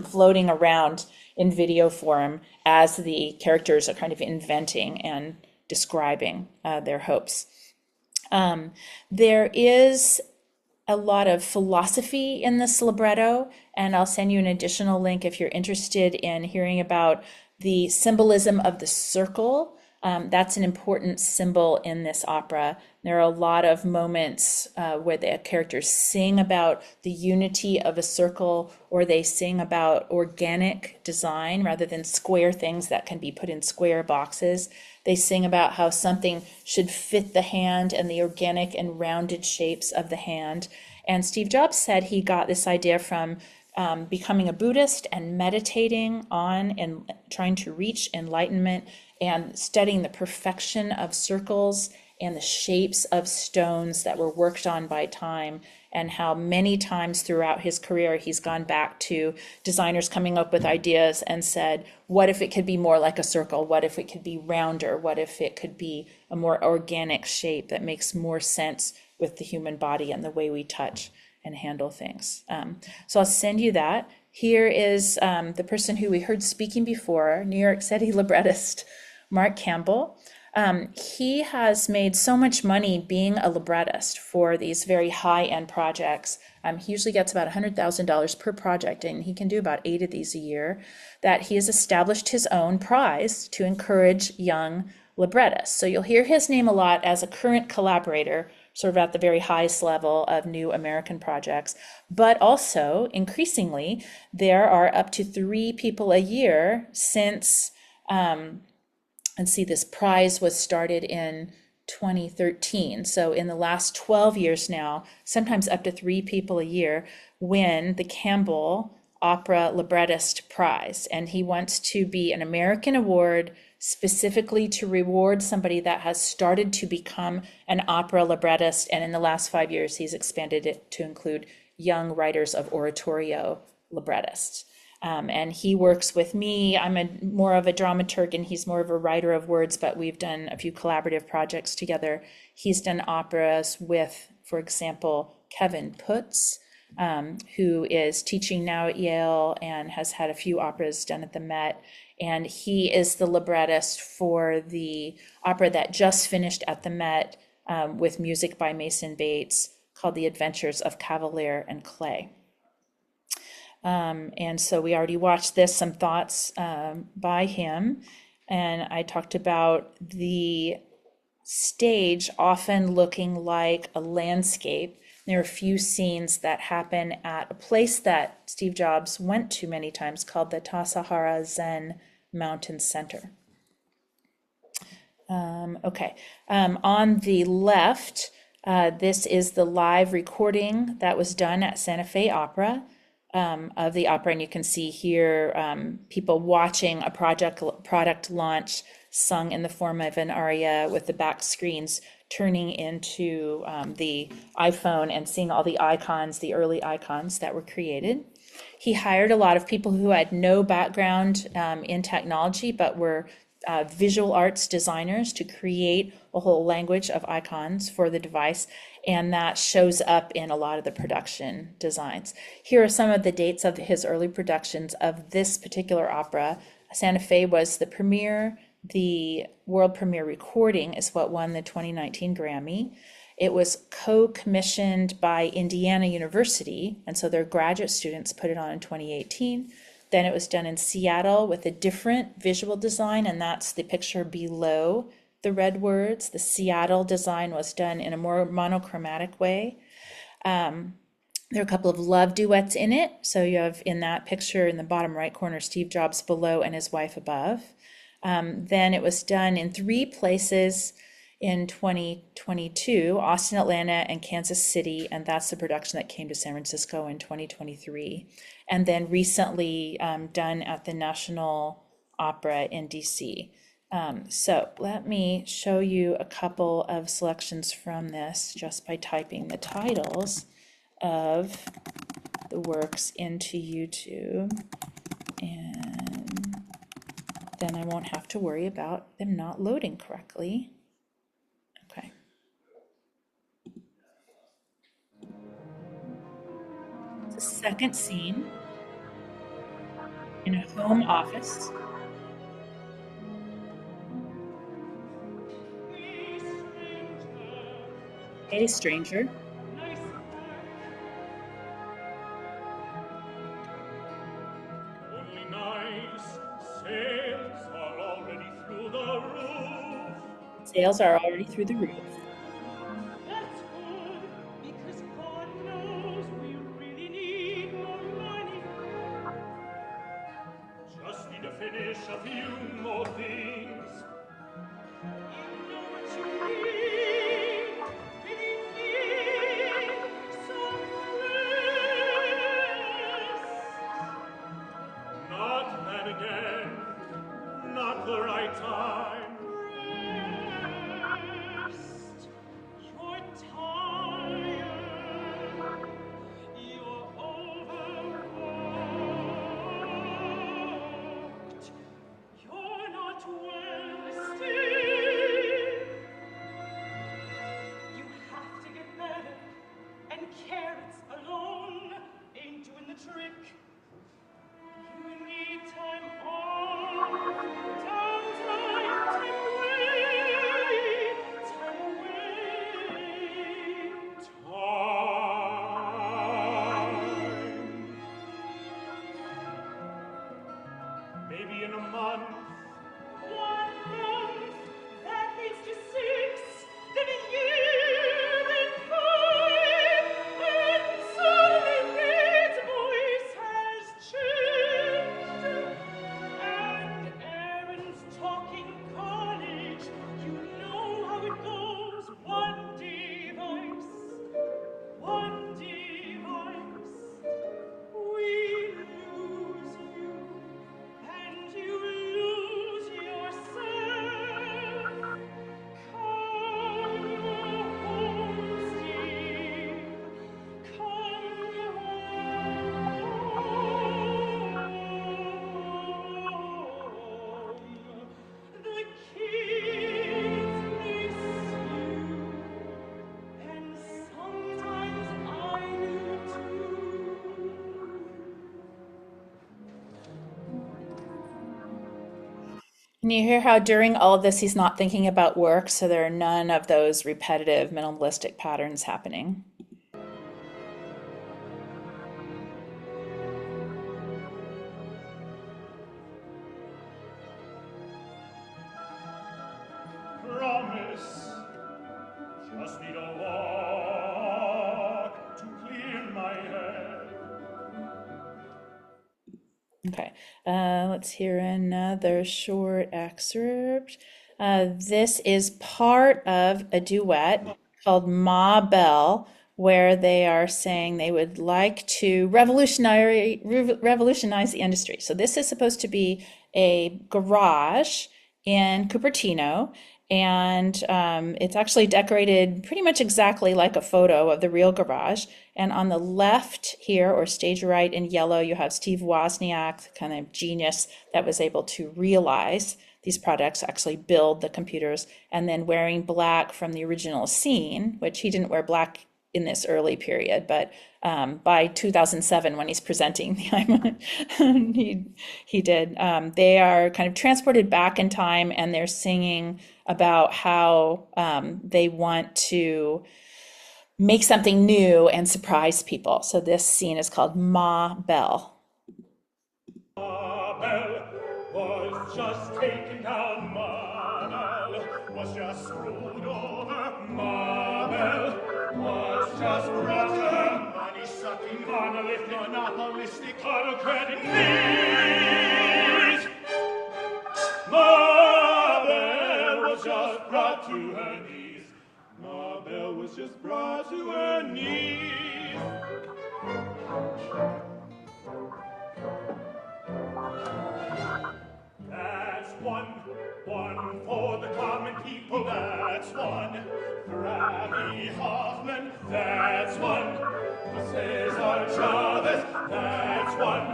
floating around in video form as the characters are kind of inventing and describing their hopes. There is a lot of philosophy in this libretto, and I'll send you an additional link if you're interested in hearing about the symbolism of the circle. That's an important symbol in this opera. There are a lot of moments where the characters sing about the unity of a circle, or they sing about organic design rather than square things that can be put in square boxes. They sing about how something should fit the hand and the organic and rounded shapes of the hand. And Steve Jobs said he got this idea from becoming a Buddhist and meditating on and trying to reach enlightenment and studying the perfection of circles and the shapes of stones that were worked on by time, and how many times throughout his career he's gone back to designers coming up with ideas and said, what if it could be more like a circle? What if it could be rounder? What if it could be a more organic shape that makes more sense with the human body and the way we touch and handle things? So I'll send you that. Here is the person who we heard speaking before, New York City librettist Mark Campbell. He has made so much money being a librettist for these very high-end projects. He usually gets about $100,000 per project, and he can do about 8 of these a year, that he has established his own prize to encourage young librettists. So you'll hear his name a lot as a current collaborator, sort of at the very highest level of new American projects. But also, increasingly, there are up to 3 people a year since and see, this prize was started in 2013. So in the last 12 years now, sometimes up to 3 people a year win the Campbell Opera Librettist Prize. And he wants to be an American award specifically to reward somebody that has started to become an opera librettist. And in the last 5 years, he's expanded it to include young writers of oratorio librettists. And he works with me. I'm more of a dramaturg and he's more of a writer of words, but we've done a few collaborative projects together. He's done operas with, for example, Kevin Putz, who is teaching now at Yale and has had a few operas done at the Met. And he is the librettist for the opera that just finished at the Met with music by Mason Bates called The Adventures of Cavalier and Clay. And so we already watched this, some thoughts by him. And I talked about the stage often looking like a landscape There are a few scenes that happen at a place that Steve Jobs went to many times called the Tassajara Zen Mountain Center. Okay, on the left, this is the live recording that was done at Santa Fe Opera of the opera, and you can see here people watching a product launch sung in the form of an aria with the back screens turning into the iPhone and seeing all the icons, the early icons that were created. He hired a lot of people who had no background in technology, but were visual arts designers to create a whole language of icons for the device, and that shows up in a lot of the production designs. Here are some of the dates of his early productions of this particular opera. Santa Fe was the premiere. The world premiere recording is what won the 2019 Grammy. It was co-commissioned by Indiana University, and so their graduate students put it on in 2018. Then it was done in Seattle with a different visual design, and that's the picture below the red words. The Seattle design was done in a more monochromatic way. There are a couple of love duets in it. So you have in that picture in the bottom right corner, Steve Jobs below and his wife above. Then it was done in 3 places in 2022, Austin, Atlanta, and Kansas City, and that's the production that came to San Francisco in 2023. And then recently done at the National Opera in DC. So let me show you a couple of selections from this just by typing the titles of the works into YouTube, and then I won't have to worry about them not loading correctly. Okay. The second scene in a home office. Hey, stranger. Only nice sails are already through the roof. Sales are already through the roof. That's good, because God knows we really need more money. Just need to finish a few more things. You know what you need, really need some rest. Not that again, not the right time. Rest. You're tired. You're overworked. You're not well still. You have to get better, and carrots alone ain't doing the trick. You need time off, downtime, time away, time away, time. Maybe in a month. 1 month, that leads to 6, then a year, then 5, and suddenly Ned's voice has changed. And Aaron's talking college. You know how it goes. One device, we lose you. And you lose yourself. Come home, Steve. Come home. The kids miss you. And sometimes I do too. And you hear how during all of this he's not thinking about work, so there are none of those repetitive minimalistic patterns happening. Promise, just need a walk Okay, let's hear another short excerpt. This is part of a duet called Ma Belle, where they are saying they would like to revolutionize the industry. So this is supposed to be a garage in Cupertino, and it's actually decorated pretty much exactly like a photo of the real garage. And on the left here, or stage right in yellow, you have Steve Wozniak, the kind of genius that was able to realize these products, actually build the computers, and then wearing black from the original scene, which he didn't wear black in this early period, but by 2007, when he's presenting the iMac, he did. They are kind of transported back in time, and they're singing about how they want to make something new and surprise people. So this scene is called Ma Belle. Ma Belle was just taken down. Ma Belle was just screwed over. Ma Belle was just brought to her money-sucking, monolithic, monopolistic, autocratic knees. Ma Belle was just brought to her knees. Ma Belle was just brought to her knees. That's one for the common people, that's one for Abby Hoffman, that's one for Cesar Chavez, that's one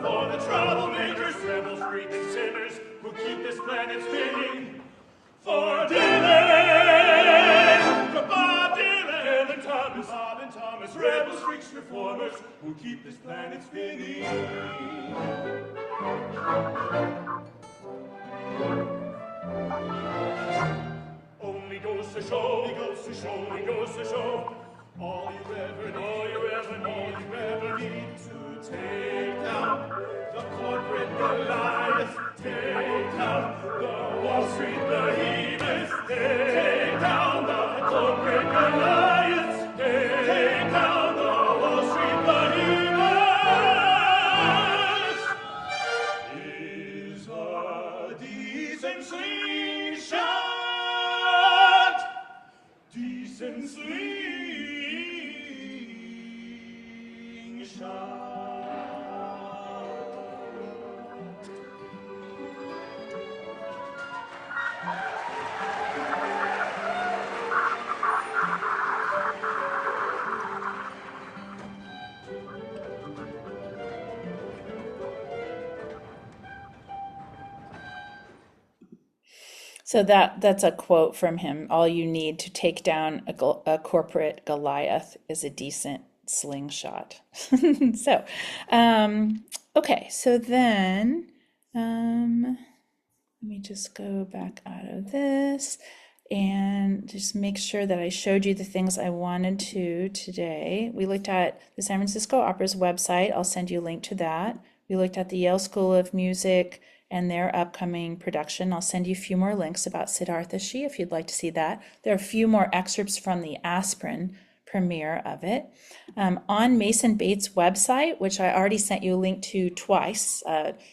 for the troublemakers, rebels, freaks, and sinners who keep this planet spinning. For Dylan, for Bob Dylan, and Thomas, Bob and Thomas, rebels, freaks, reformers who keep this planet spinning. Only goes to show, only goes to show, all you ever need to take down the corporate Goliath, take down the Wall Street behemoths, take down the corporate Goliaths, take down the Wall Street behemoths. Is a decent slingshot, decent slingshot. So that's a quote from him. All you need to take down a corporate Goliath is a decent slingshot. So, okay, so then let me just go back out of this and just make sure that I showed you the things I wanted to today. We looked at the San Francisco Opera's website. I'll send you a link to that. We looked at the Yale School of Music and their upcoming production. I'll send you a few more links about Siddhartha Shi if you'd like to see that. There are a few more excerpts from the Aspirin premiere of it. On Mason Bates' website, which I already sent you a link to twice,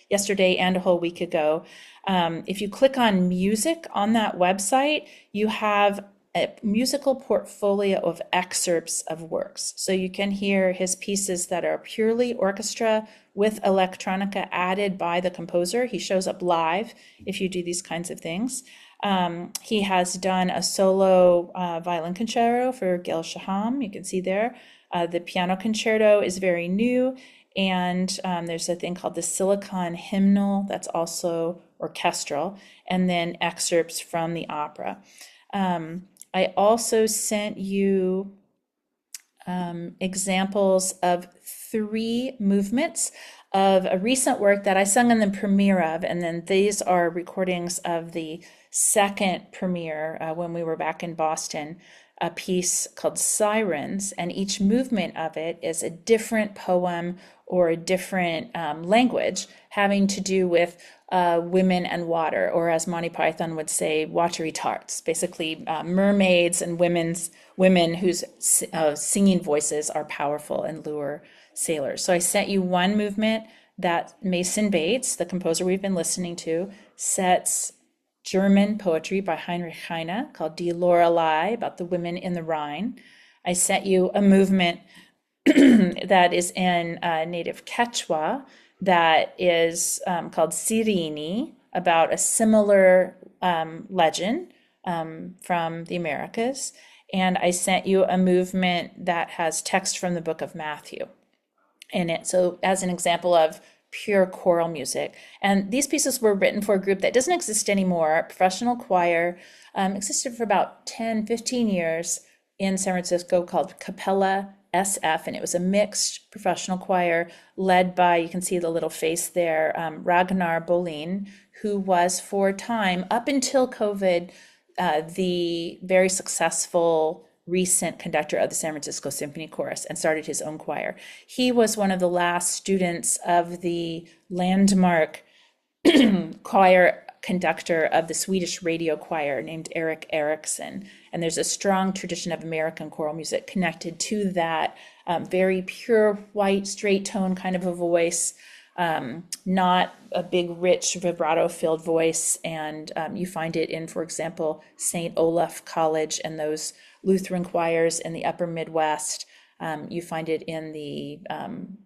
yesterday and a whole week ago, if you click on music on that website, you have a musical portfolio of excerpts of works. So you can hear his pieces that are purely orchestra with electronica added by the composer. He shows up live if you do these kinds of things. He has done a solo violin concerto for Gail Shaham, you can see there. The piano concerto is very new, and there's a thing called the Silicon Hymnal that's also orchestral, and then excerpts from the opera. I also sent you examples of 3 movements of a recent work that I sung in the premiere of, and then these are recordings of the second premiere when we were back in Boston, a piece called Sirens, and each movement of it is a different poem or a different language having to do with women and water, or as Monty Python would say, watery tarts, basically mermaids and women whose singing voices are powerful and lure sailors. So I sent you one movement that Mason Bates, the composer we've been listening to, sets German poetry by Heinrich Heine called Die Lorelei, about the women in the Rhine. I sent you a movement that is in native Quechua that is called Sirini, about a similar legend from the Americas. And I sent you a movement that has text from the book of Matthew in it. So as an example of pure choral music. And these pieces were written for a group that doesn't exist anymore. A professional choir existed for about 10, 15 years in San Francisco called Capella SF, and it was a mixed professional choir led by, you can see the little face there, Ragnar Bolin, who was for a time, up until COVID, the very successful recent conductor of the San Francisco Symphony Chorus and started his own choir. He was one of the last students of the landmark choir conductor of the Swedish radio choir named Eric Erickson. And there's a strong tradition of American choral music connected to that very pure, white, straight tone kind of a voice, not a big, rich, vibrato-filled voice. And you find it in, for example, St. Olaf College and those Lutheran choirs in the upper Midwest. You find it in the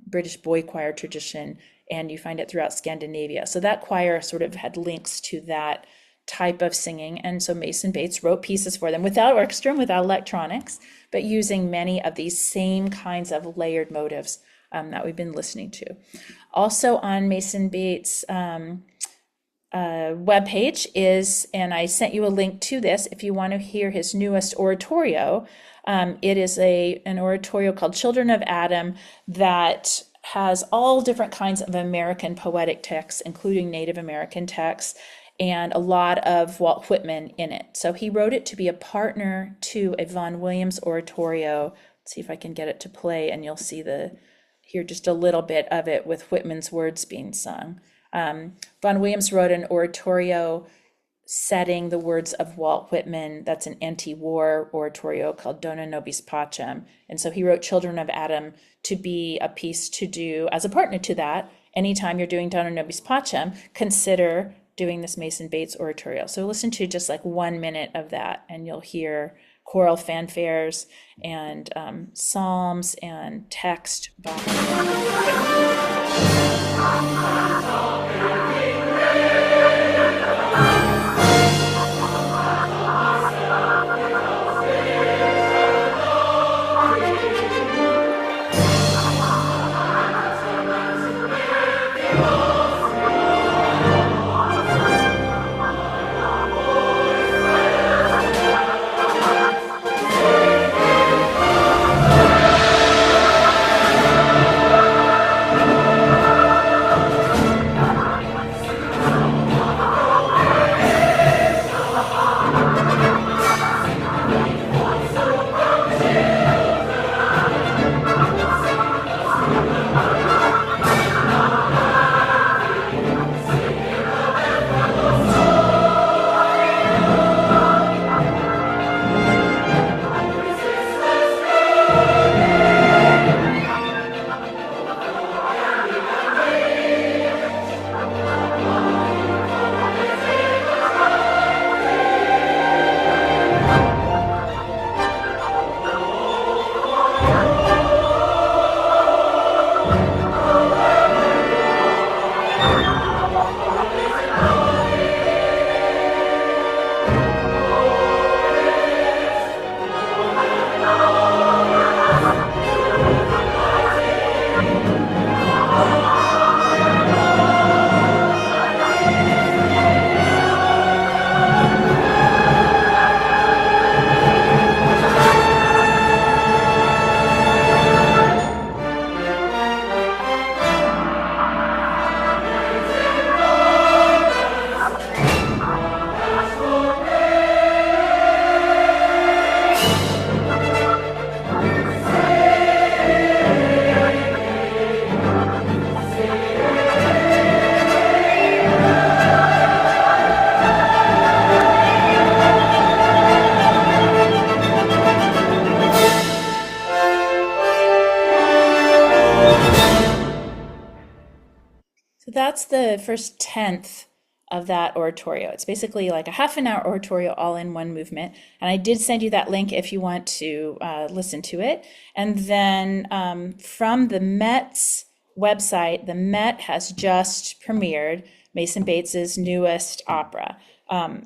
British boy choir tradition, and you find it throughout Scandinavia. So that choir sort of had links to that type of singing. And so Mason Bates wrote pieces for them without orchestra, without electronics, but using many of these same kinds of layered motives that we've been listening to. Also on Mason Bates' webpage is, and I sent you a link to this if you want to hear his newest oratorio. It is an oratorio called Children of Adam that has all different kinds of American poetic texts, including Native American texts, and a lot of Walt Whitman in it. So he wrote it to be a partner to a Vaughan Williams oratorio. Let's see if I can get it to play, and you'll see hear just a little bit of it with Whitman's words being sung. Vaughan Williams wrote an oratorio setting the words of Walt Whitman. That's an anti-war oratorio called Dona Nobis Pacem. And so he wrote Children of Adam to be a piece to do as a partner to that. Anytime you're doing Dona Nobis Pacem, consider doing this Mason Bates oratorio. So listen to just like 1 minute of that, and you'll hear choral fanfares and psalms and text by that's the first tenth of that oratorio. It's basically like a half an hour oratorio all in one movement. And I did send you that link if you want to listen to it. And then from the Met's website, the Met has just premiered Mason Bates's newest opera.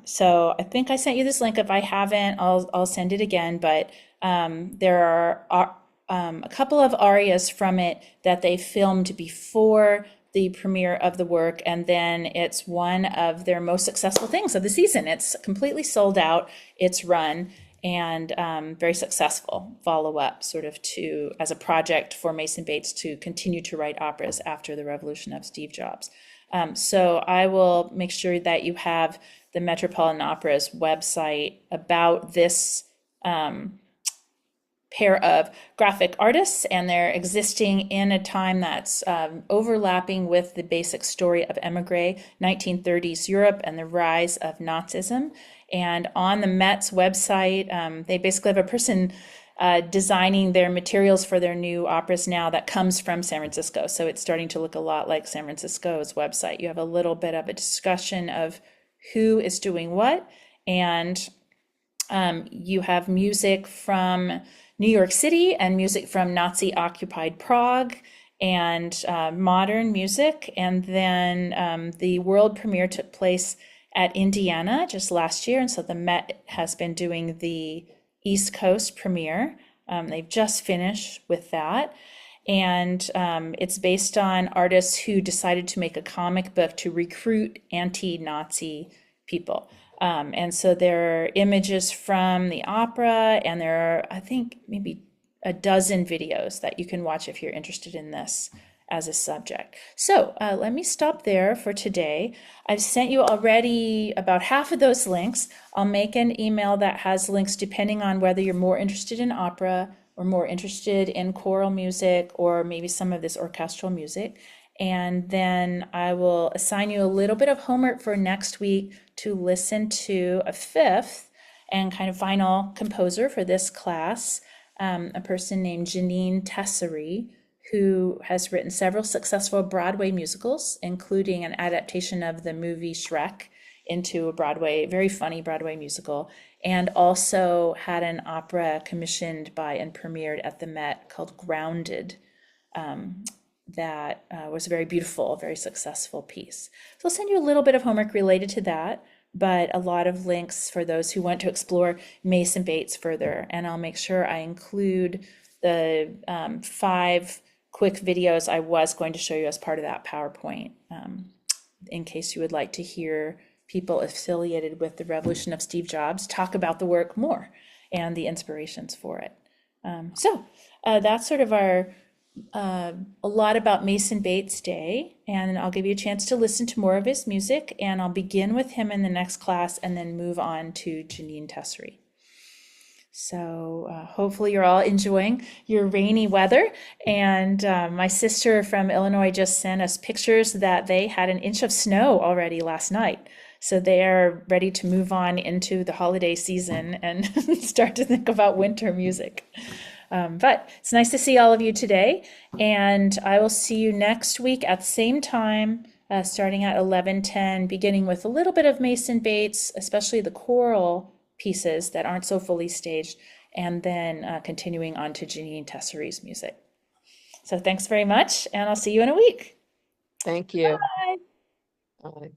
So I think I sent you this link. If I haven't, I'll send it again. But there are a couple of arias from it that they filmed before the premiere of the work, and then it's one of their most successful things of the season. It's completely sold out, it's run, and very successful follow-up sort of to as a project for Mason Bates to continue to write operas after the revolution of Steve Jobs. So I will make sure that you have the Metropolitan Opera's website about this pair of graphic artists, and they're existing in a time that's overlapping with the basic story of emigre 1930s Europe and the rise of Nazism. And on the Met's website, they basically have a person designing their materials for their new operas now that comes from San Francisco. So it's starting to look a lot like San Francisco's website. You have a little bit of a discussion of who is doing what, and you have music from New York City and music from Nazi-occupied Prague and modern music. And then the world premiere took place at Indiana just last year. And so the Met has been doing the East Coast premiere. They've just finished with that. And it's based on artists who decided to make a comic book to recruit anti-Nazi people. And so there are images from the opera, and there are, I think, maybe a dozen videos that you can watch if you're interested in this as a subject. So let me stop there for today. I've sent you already about half of those links. I'll make an email that has links depending on whether you're more interested in opera or more interested in choral music or maybe some of this orchestral music. And then I will assign you a little bit of homework for next week to listen to a fifth and kind of final composer for this class, a person named Janine Tessery, who has written several successful Broadway musicals, including an adaptation of the movie Shrek into a Broadway, very funny Broadway musical, and also had an opera commissioned by and premiered at the Met called Grounded. That was a very beautiful, very successful piece. So I'll send you a little bit of homework related to that, but a lot of links for those who want to explore Mason Bates further. And I'll make sure I include the 5 quick videos I was going to show you as part of that PowerPoint, in case you would like to hear people affiliated with the revolution of Steve Jobs talk about the work more and the inspirations for it. So that's sort of our a lot about Mason Bates Day, and I'll give you a chance to listen to more of his music, and I'll begin with him in the next class and then move on to Janine Tessery. So hopefully you're all enjoying your rainy weather, and my sister from Illinois just sent us pictures that they had an inch of snow already last night. So they are ready to move on into the holiday season and start to think about winter music. But it's nice to see all of you today, and I will see you next week at the same time, starting at 11:10, beginning with a little bit of Mason Bates, especially the choral pieces that aren't so fully staged, and then continuing on to Janine Tessery's music. So thanks very much, and I'll see you in a week. Thank you. Bye. Bye.